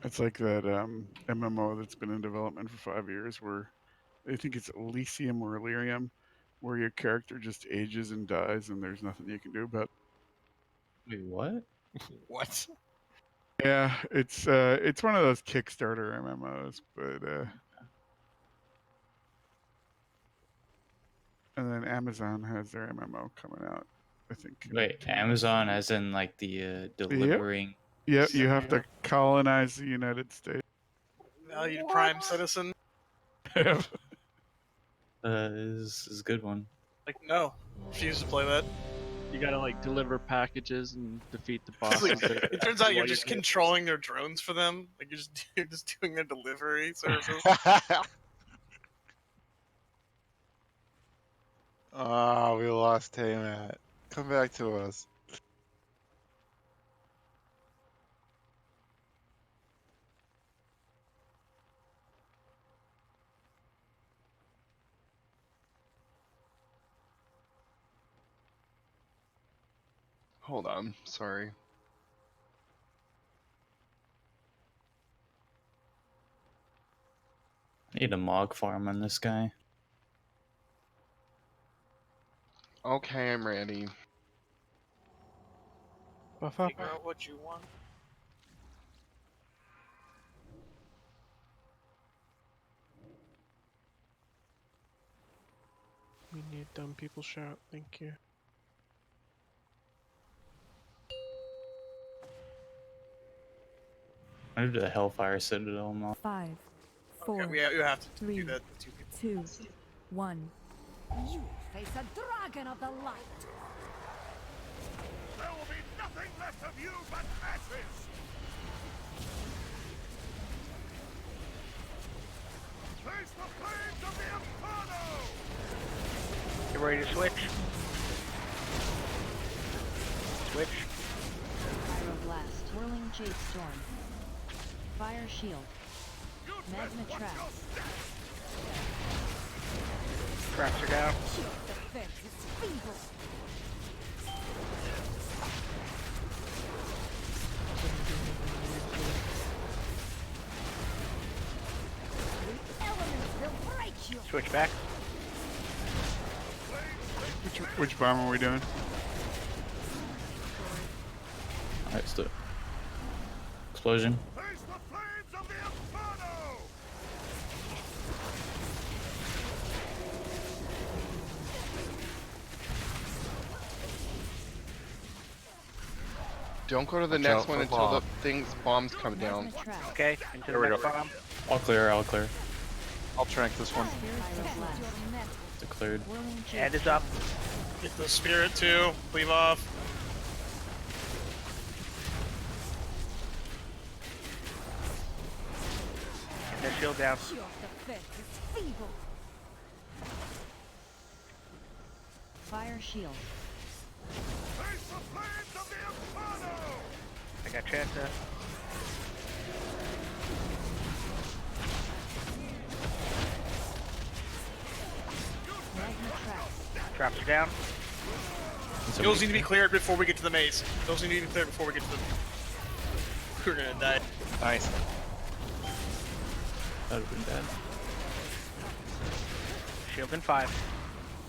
It's like that MMO that's been in development for 5 years where I think it's Elysium or Illyrium, where your character just ages and dies and there's nothing you can do about it. Wait, what? What? Yeah, it's one of those Kickstarter MMOs, but and then Amazon has their MMO coming out, I think. Wait, Amazon as in like the delivering. Yep, you have to colonize the United States. Valued prime citizen. This is a good one. Like, no. Refuse to play that. You gotta like deliver packages and defeat the It's bosses. like, it turns out you're just controlling their drones for them. Like you're just doing their delivery service. Ah, we lost Tay, Matt. Come back to us. Hold on, sorry. Need a mog farm on this guy. Okay, I'm ready. Buff up. Figure out what you want. We need dumb people shout. Thank you. I did the Hellfire Citadel mod. 5, 4, Okay, you have to 3, do that. with 2 people. 2, 1. You face a dragon of the light. There will be nothing left of you but ashes! Face the flames of the Inferno! You ready to switch? Switch. Pyroblast. Whirling Jade Storm. Fire Shield. Magma Trap. Traps are down. Defense is feeble. The elements will break you. Switch back. Which bomb are we doing? Alright, let's do it. Explosion. Face the flames of the Inferno! Don't go to the Watch next out one for until the bomb. bombs come down. Okay, into the next bomb. All clear, all clear. I'll trank this one. Declared. Hand is up. Get the spirit too. Leave off. Get that shield down. Your defense is feeble. Fire Shield. Face the flames of the Inferno! I got Chanta. Magma Trap. Traps are down. Those need to be cleared before we get to the maze. Those need to be cleared before we get to the. We're gonna die. Nice. That would have been bad. Shield in 5.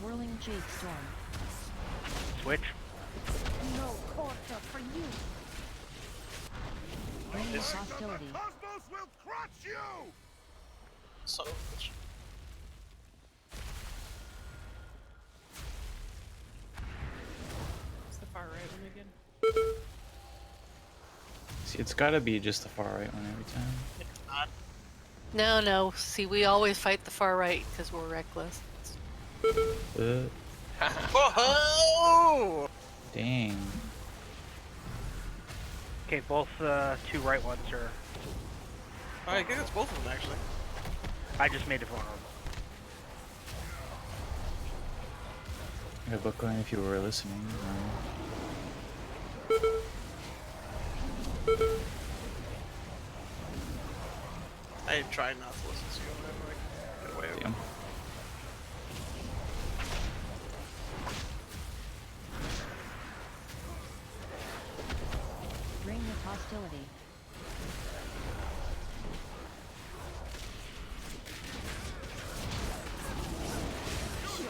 Whirling Jade Storm. Switch. No quarter for you. Ring of It's hostility. Cosmos will crush you! son of a bitch. What's the far right one again? See, it's gotta be just the far right one every time. It's not. No, no. See, we always fight the far right because we're reckless. Whoa! Dang. Okay, both two right ones are. I think it's both of them actually. I just made it vulnerable. Yeah, Bookline, if you were listening. I tried not to listen to you, and I'm like, get away with it. Damn. Ring of hostility.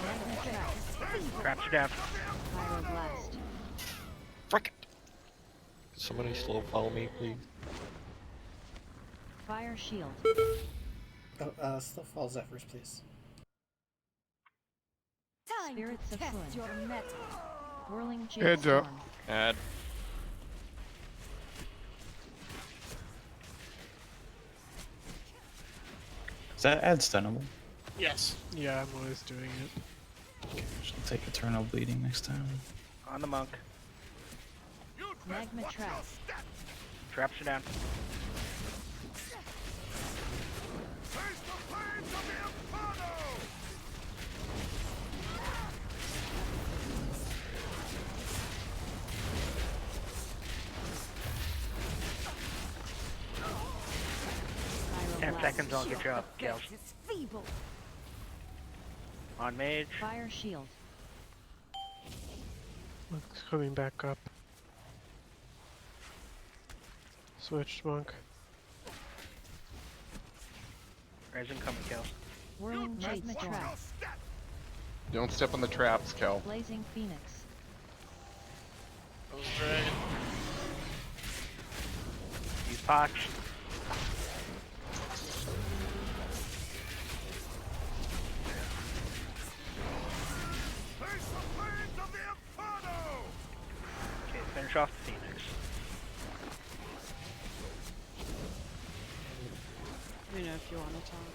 Magma trap. Traps are down. Pyroblast. Frick it! Can somebody slow follow me, please? Fire shield. Oh, still fall Zephyrs, please. Time Spirits to of test Flint. your metal. Whirling jade Heads up. storm. Add. Is that add stunnable? Yes. Yeah, I'm always doing it. I'll take eternal bleeding next time. On the monk. Magma trap. Traps are down. Pyroblast. 10 seconds, I'll get you up, Gales. It's feeble. On mage. Fire shield. Monk's coming back up. Switched monk. Resin coming, Gales. Whirling jade storm. Don't step on the traps, Kel. Blazing phoenix. That was a dragon. Use Potch. Okay, finish off the Phoenix. You know, if you want to talk.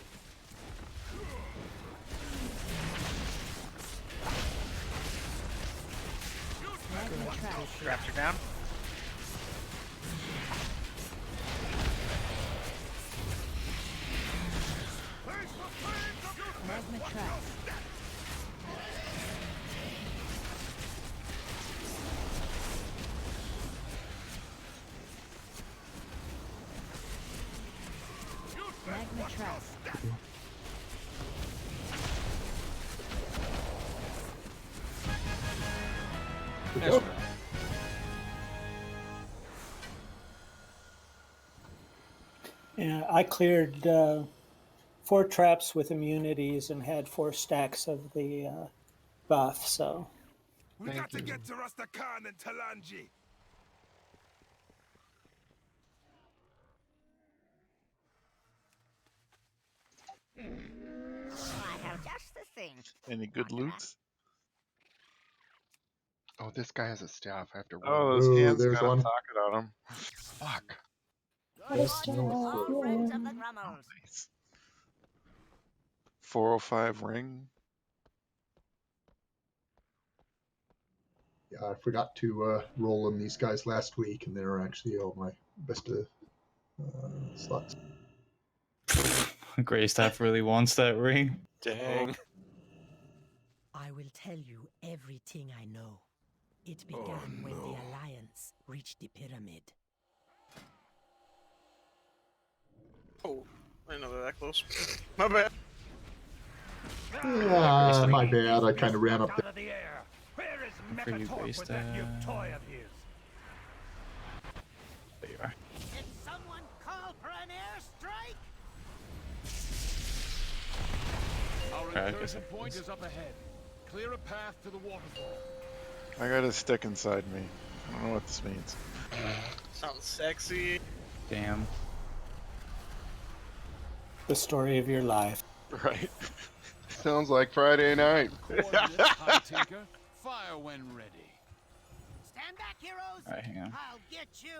Magma trap. Traps are down. Magma trap. Magma trap. Good job. Yeah, I cleared 4 traps with immunities and had 4 stacks of the buff, so. We got to get to Rastakhan and Talanji. I have just the thing. Any good loots? Oh, this guy has a staff. I have to roll. Oh, those Ooh, hands there's got a one. pocket on them. Fuck. Good morning, all friends of the Grummels. Nice. 405 ring. Yeah, I forgot to roll in these guys last week, and they're actually all my best slots. Grey Staff really wants that ring. Dang. I will tell you everything I know. It began when the Alliance reached the pyramid. Oh, I didn't know they're that close. My bad. Yeah, my bad. I kind of ran up there. For you, Grey Staff. There you are. Did someone call for an airstrike? Our incursion Point is up ahead. Clear a path to the waterfall. I got a stick inside me. I don't know what this means. Sounds sexy. Damn. The story of your life. Right. Sounds like Friday night. Coordinates, High Tinker. Fire when ready. Stand back, heroes. Alright, hang on. I'll get you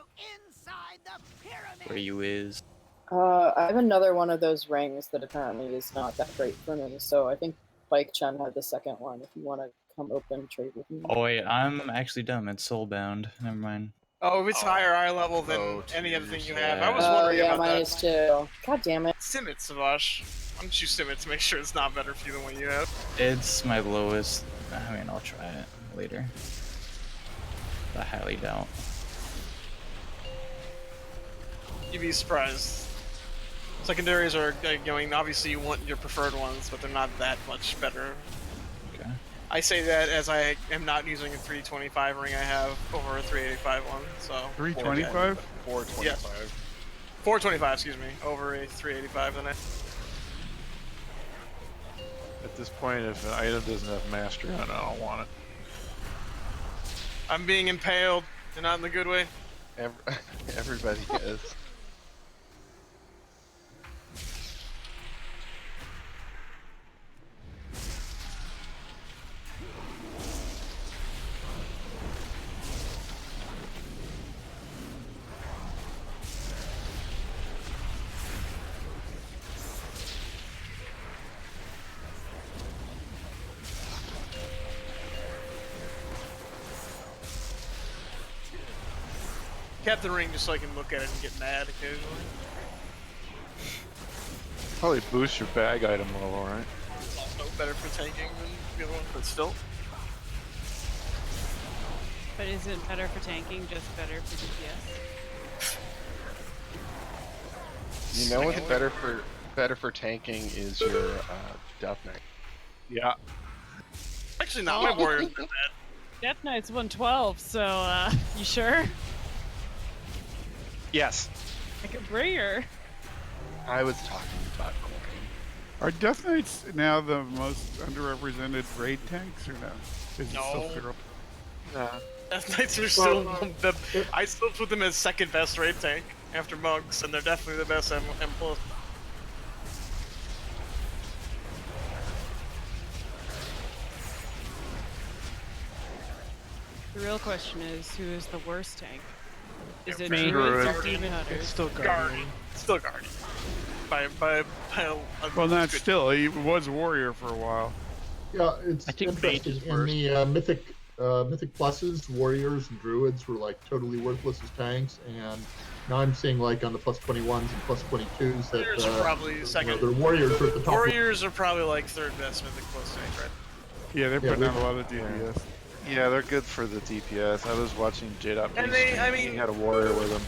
inside the pyramid. Where you is? I have another one of those rings that apparently is not that great for me, so I think Bike Chen had the second one. If you want to come open trade with me. Oh wait, I'm actually dumb. It's soulbound. Never mind. Oh, if it's higher eye level than any other thing you have. I was Yeah. wondering yeah, about mine that. is too. God damn it. Sim it, Savash. Why don't you sim it to make sure it's not better for you than what you have? It's my lowest. I mean, I'll try it later. I highly doubt. You'd be surprised. Secondaries are going, obviously you want your preferred ones, but they're not that much better. Okay. I say that as I am not using a 325 ring I have over a 385 one, so... 325? 425. Yes. 425, excuse me, over a 385 then I... At this point, if an item doesn't have mastery on it, I don't want it. I'm being impaled, and not in the good way. Everybody is. Kept the ring just so I can look at it and get mad occasionally. Probably boost your bag item level, right? It's also better for tanking than the other one, but still. But is it better for tanking, just better for DPS? You know what's better for tanking is your Death Knight. Yeah. Actually, not my warrior's been bad. Death Knight's 112, so you sure? Yes. Like a bringer. I was talking about coin. Are Death Knights now the most underrepresented raid tanks or no? Is it still No. zero? Nah. Death Knights are still I still put them as second best raid tank after monks, and they're definitely the best M+. The real question is, who is the worst tank? Is it Me. Druids or Guardian. Demon Hunters? It's still Guardian. Guardian. Still Guardian. By a Well, not good- still. He was warrior for a while. Yeah, it's I think Mage interesting. is In worse. the Mythic Pluses, warriors and druids were like totally worthless as tanks, and now I'm seeing like on the plus 21s and plus 22s that Warriors are probably second. their warriors are at the top. Warriors are probably like third best Mythic Plus tank, right? Yeah, they're Yeah, putting out we- a lot of DPS. Yeah, they're good for the DPS. I was watching J.Dot. And they- I he mean- had a warrior with him.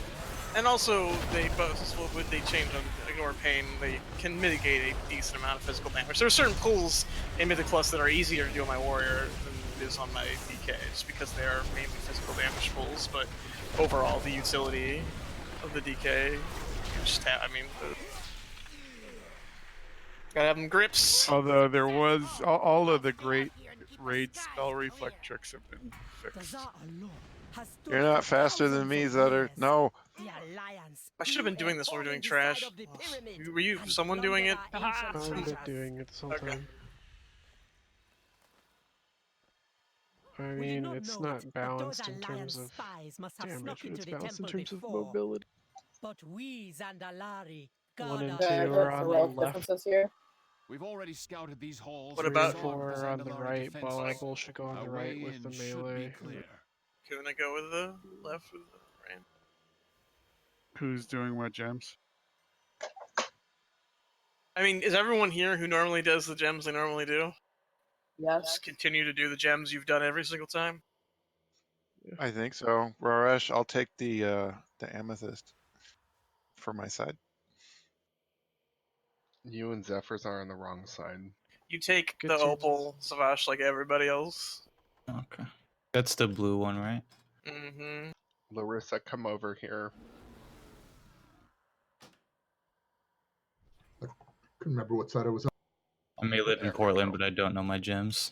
And also, they both with they change on Ignore Pain, they can mitigate a decent amount of physical damage. There are certain pulls in Mythic Plus that are easier to do on my warrior than it is on my DK, just because they are mainly physical damage pulls. But overall, the utility of the DK, you just have, I mean, gotta have them grips. Although there was all of the great raid spell reflect tricks have been fixed. You're not faster than me, Zutter. No. I should have been doing this while we're doing trash. Were you someone doing it? I've been doing it this whole time. I mean, it's not balanced in terms of damage, but it's balanced in terms of mobility. But we Zandalari, 1 and God 2 of are on the Heroic left. differences here. We've already scouted these halls. What 3 about- and 4 are on the right, Bull should go on the right with the melee. Can I go with the left with the right? Who's doing what gems? I mean, is everyone here who normally does the gems they normally do? Yes. Just continue to do the gems you've done every single time? I think so. Raresh, I'll take the amethyst for my side. You and Zephyrs are on the wrong side. You take Good the chances. opal, Savash, like everybody else. Okay. That's the blue one, right? Mm-hmm. Larissa, come over here. Couldn't remember what side I was on. I may live in Portland, but I don't know my gems.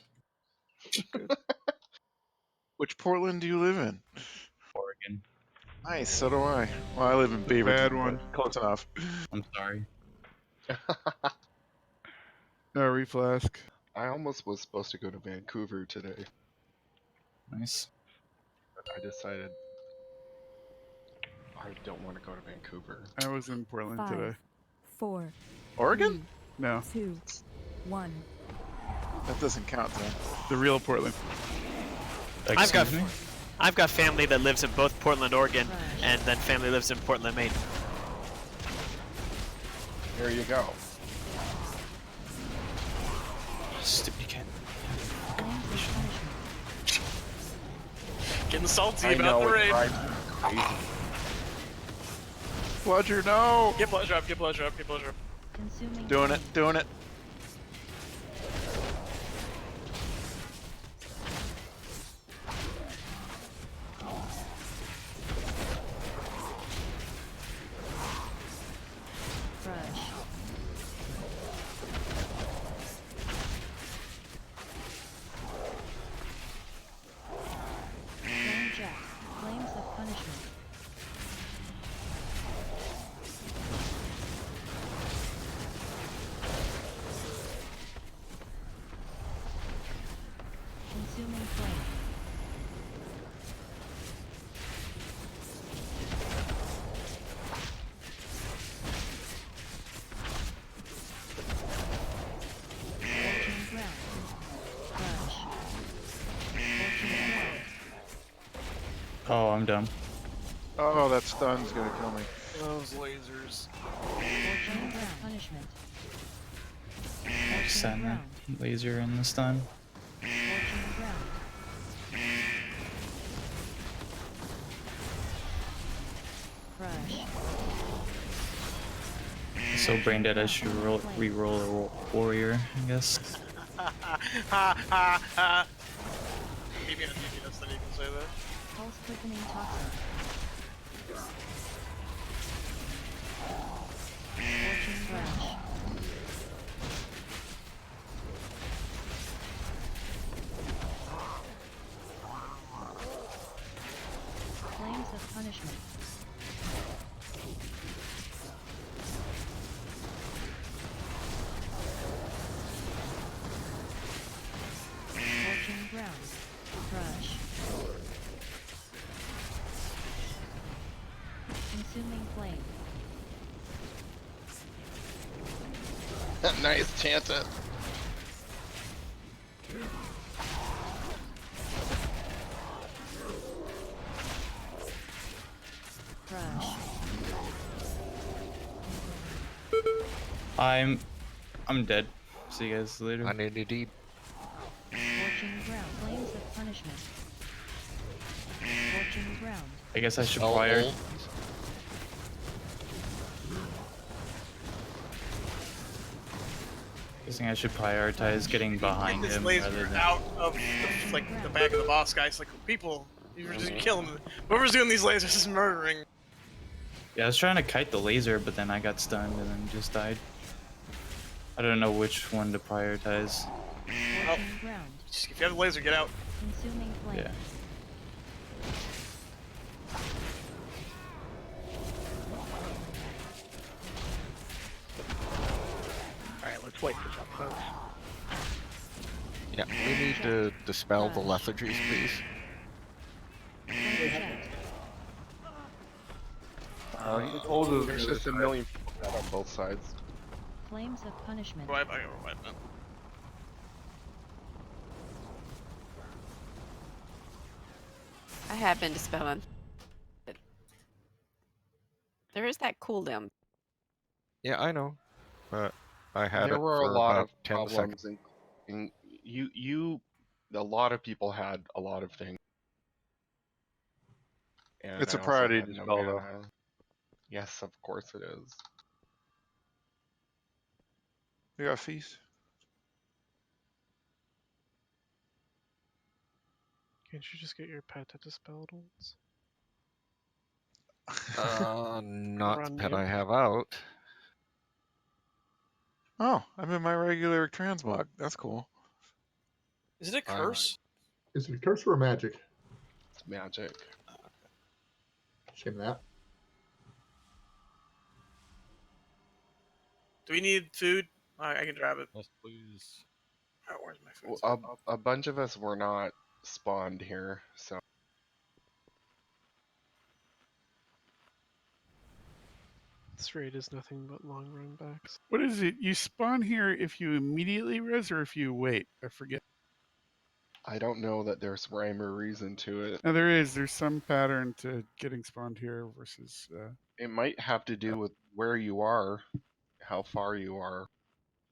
Which Portland do you live in? Oregon. Nice, so do I. Well, I live in Beaverton. Bad one. but Close enough. I'm sorry. Reflask. I almost was supposed to go to Vancouver today, Nice. but I decided I don't want to go to Vancouver. I was in Portland 5, today. 4, Oregon? No, 2, 1. That doesn't count then. the real Portland. I've got family that lives in both Portland, Oregon, and then family lives in Portland, Maine. There you go. Stupid kid. Getting salty I about know, the it raid. drives me crazy. Bludger, no! Get pleasure up, get pleasure up, get pleasure up. Consuming Doing it, doing it. Crush. Flame Jack. Flames of punishment. Consuming flame. Scorching ground. Crush. Scorching ground. Oh, I'm dumb. Oh, that stun's gonna kill me. Those lasers. Scorching ground. Punishment. Send the laser in the stun. Scorching ground. Crush. So brain dead, I should re-roll a warrior, I guess. Ha ha ha. Maybe on TV, that's not even say that. Pulse quickening toxin. Scorching crash. Flames of punishment. Scorching ground. Crush. Consuming flame. Nice, chance it. Crush. I'm dead. See you guys later. I need to deep. Scorching ground. Flames of punishment. Scorching ground. I guess I should Spell fire. ult. Guessing I should prioritize getting behind Get this him laser rather than. out of the back of the boss, guys. Like, people, you're just killing them. Whoever's doing these lasers is murdering. Yeah, I was trying to kite the laser, but then I got stunned and then just died. I don't know which one to prioritize. Oh, just, if you have the laser, get out. Consuming flame. Yeah. Alright, let's wait for some folks. Yeah, we need to dispel the lethargies, please. There's just a million people dead on both sides. Flames of punishment. Revive, I gotta revive that. I have been dispelling. There is that cooldown. Yeah, I know, but I had there it were for a lot about of 10 problems, seconds. And a lot of people had a lot of things. And It's I a also priority had to no spell, though. mana. Yes, of course it is. You got feast? Can't you just get your pet to dispel it once? Not the Run pet you. I have out. Oh, I'm in my regular transmog. That's cool. Is it a curse? Is it a curse or a magic? It's magic. Shame that. Do we need food? I can grab it. Yes, please. Oh, where's my food? A bunch of us were not spawned here, so. This raid is nothing but long run backs. What is it? You spawn here if you immediately res or if you wait? I forget. I don't know that there's rhyme or reason to it. No, there is. There's some pattern to getting spawned here versus. It might have to do with where you are, how far you are.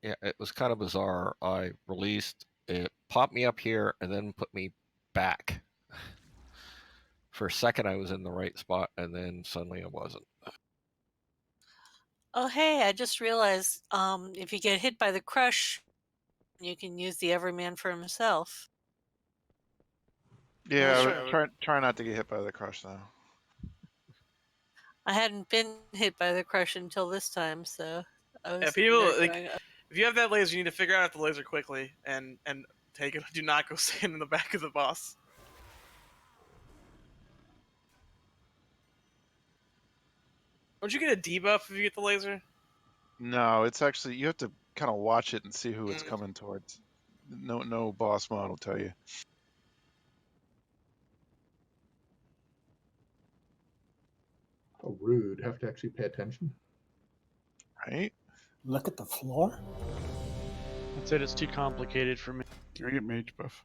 Yeah, it was kind of bizarre. I released, it popped me up here and then put me back. For a second, I was in the right spot, and then suddenly I wasn't. Oh, hey, I just realized if you get hit by the crush, you can use the Everyman for himself. Yeah, try not to get hit by the crush though. I hadn't been hit by the crush until this time, so I was. Yeah, people there like going, if you have that laser, you need to figure out the laser quickly and take it. Do not go stand in the back of the boss. Don't you get a debuff if you get the laser? No, it's actually you have to kind of watch it and see who it's coming towards. No boss mod will tell you. How rude. Have to actually pay attention. Right? Look at the floor. I'd say it's too complicated for me. I get mage buff.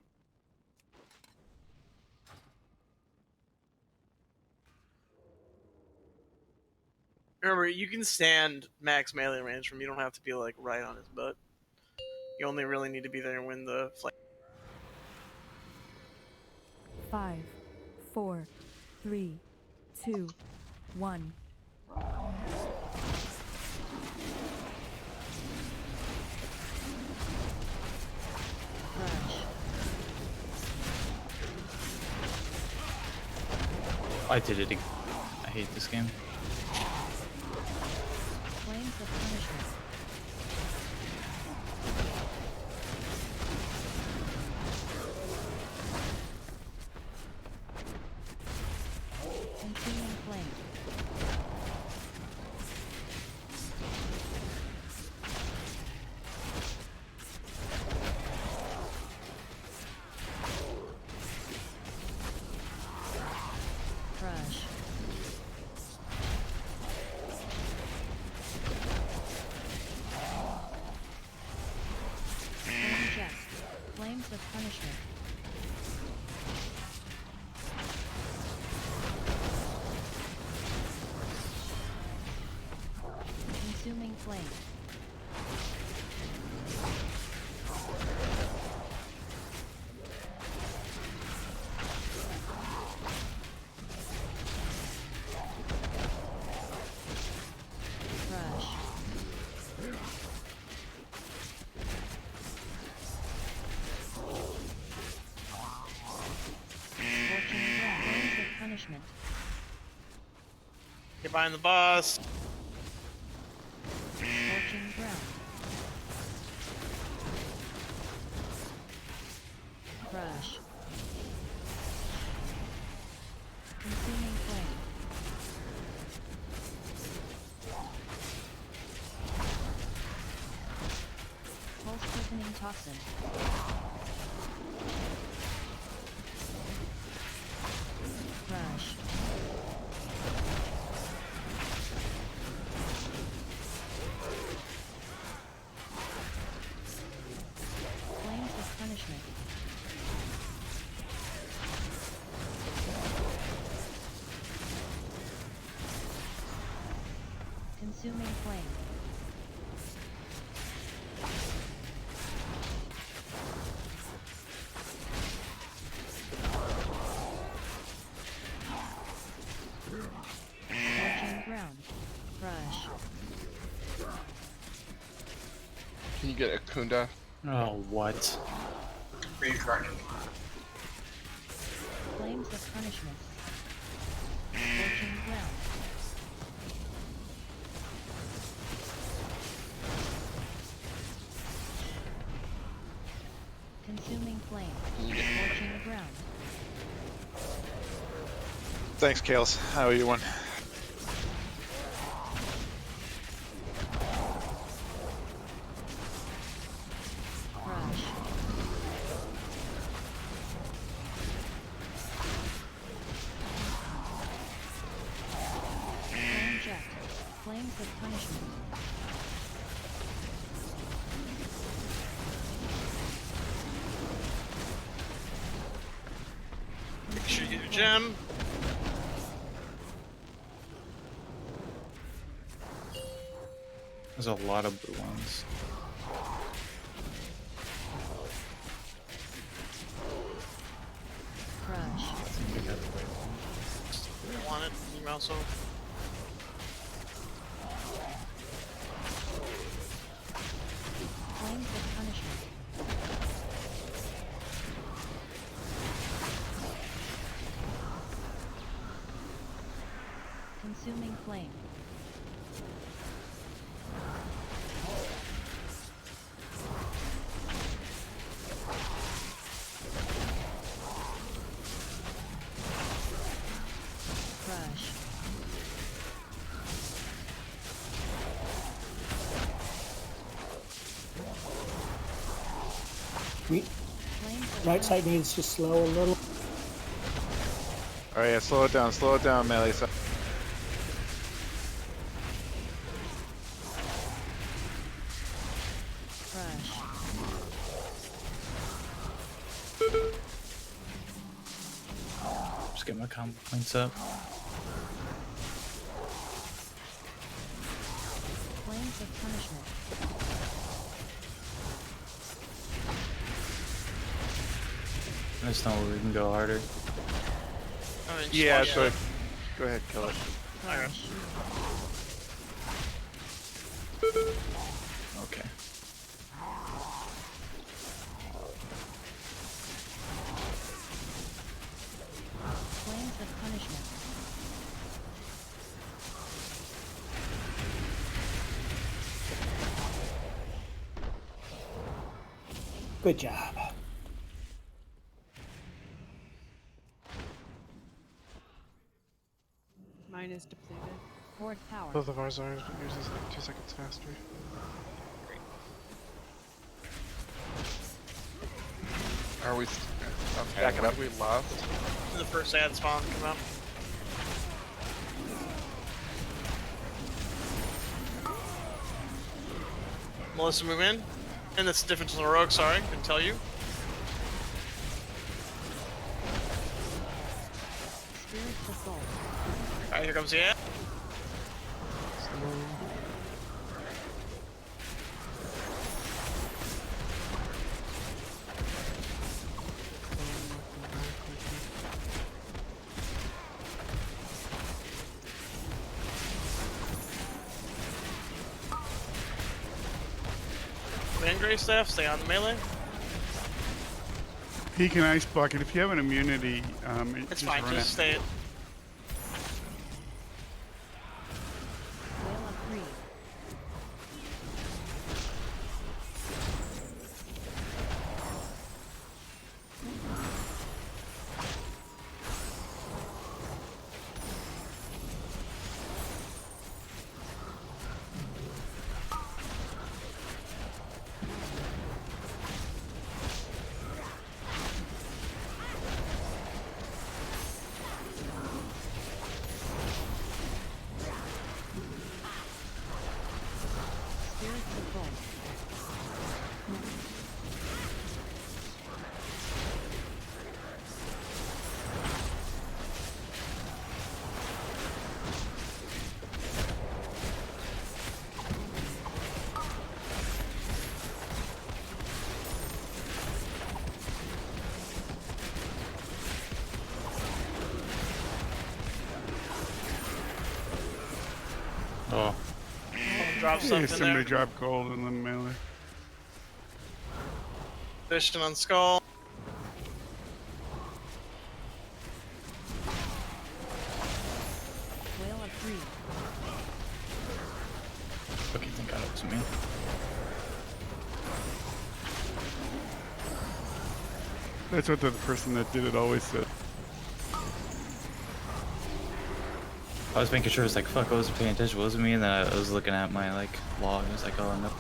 Remember, you can stand max melee range from. You don't have to be like right on his butt. You only really need to be there when the flame. 5, 4, 3, 2, 1. I did it again. I hate this game. Flames of punishment. Consuming flame. Crush. Flame jet. Flames of punishment. Consuming flame. Crush. Scorching ground. Flames of punishment. Get behind the boss. Scorching ground. Crush. Consuming flame. Pulse quickening toxin. Crush. Flames of punishment. Consuming flame. Scorching ground. Crush. Can you get a Kunda? Oh, what? Flames of punishment. Scorching ground. Consuming flame. Scorching ground. Thanks, Kales. How are you doing? Crush. Flame jet. Flames of punishment. Make sure you get your gem. There's a lot of blue ones. Crush. I want it. You also. Flames of punishment. Consuming flame. Crush. Right side needs to slow a little. All right, yeah, slow it down, melee. So Crush. Just get my combo points up. Flames of punishment. I just know where we can go harder. yeah, so go ahead, kill it. Crush. Okay. Flames of punishment. Good job. Mine is depleted. Horde power. Both of ours are, but yours is like 2 seconds faster. Are we? Okay. Back it up. We lost. The first ad spawn come up. Melissa, move in. And that's the difference in the rogue, sorry, couldn't tell you. Spirits assault. Alright, here comes the ad. And Grey Staff, stay on the melee. He can ice block it. If you have an immunity, It's just fine, run just it. stay it. Whale of Greed. Spirits assault. Oh. Drop Yeah, something somebody there. drop gold in the melee. Fishing on skull. Whale of Greed. Okay, thank God it was me. That's what the person that did it always said. I was making sure. I was like, fuck, I wasn't paying attention. It wasn't me. And then I was looking at my like log. I was like, oh no.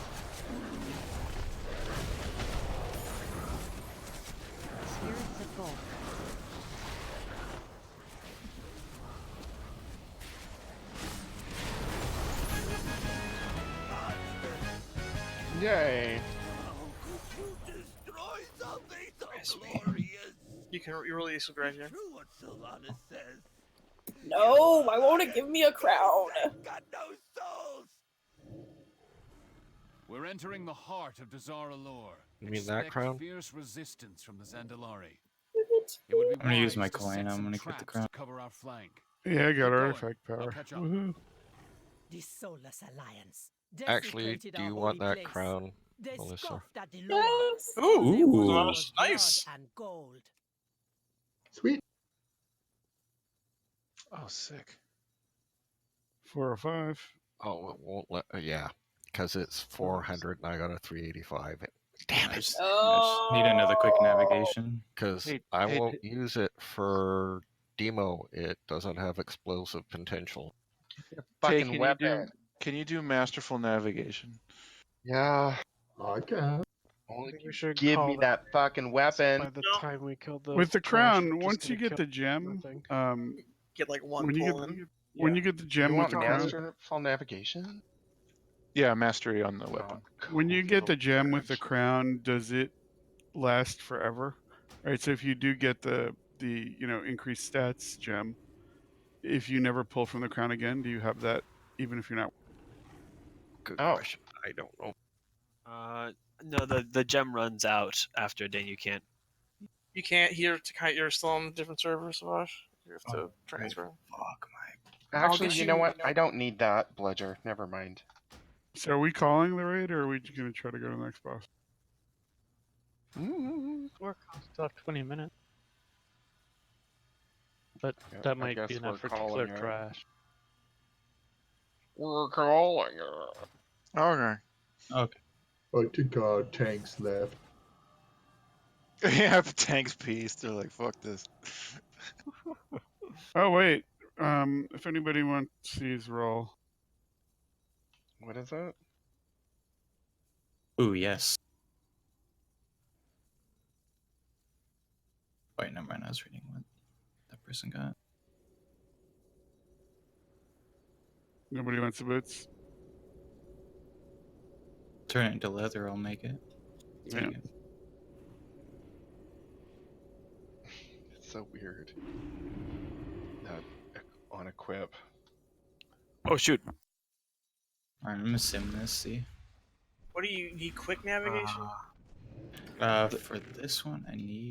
Spirits of Gold. Yay. You can release a right here. No, why won't it give me a crown? We're entering the heart of Dazar'alor. You mean that Expect crown? fierce resistance from the Zandalari. It would be I'm gonna use wise my to coin. set I'm some gonna get the traps crown. to cover our flank. Yeah, I got Keep going. artifact I'll power. catch up. Woohoo. The Soulless Alliance. Actually, desecrated do our you want holy that place. crown, They Melissa? scoffed at the Lord. Yes. All they wanted Ooh. was Nice. blood and gold. Sweet. Oh, sick. 4 or 5. Oh, it won't let. Yeah, because it's 400 and I got a 385. Damn I it! just need another quick navigation. Because Hey, I hey, won't use it for demo. It doesn't have explosive potential. Tay, Fucking weapon. can you do masterful navigation? Yeah. I can. I Only think we should give call me it that fucking weapon. by the time we killed the With the trash, we're crown, just once you gonna get the kill gem, nothing. Get like one when you pull in. get when you get the gem You with want the crown, masterful navigation? Yeah, mastery on the weapon. when you get the gem with the Search. crown, does it last forever? Right. So if you do get the increased stats gem, if you never pull from the crown again, do you have that even if you're not? Good Oh. question. I don't know. No, the gem runs out after a day. You can't. You can't here to kite. You're still on different servers, Savash. You have to transfer. Fuck Actually, get you know what? I don't need that, Bludger. Never mind. So are we calling the raid, or are we going to try to go to the next boss? We're still have 20 minutes. But Yeah, I that might guess be enough we're for to clear calling it. trash. We're calling it. Okay. Okay. I think tanks left. Yeah, the tank's pieced. They're like, fuck this. Oh wait, if anybody wants to use roll, What is it? Ooh, yes. Wait, never mind. I was reading what that person got. nobody wants the boots. Turn it into leather. I'll make it. Yeah. Take it. It's so weird. That on equip. Oh shoot! Alright, I'm gonna sim this. See. What do you need? Quick navigation? For this one, I need.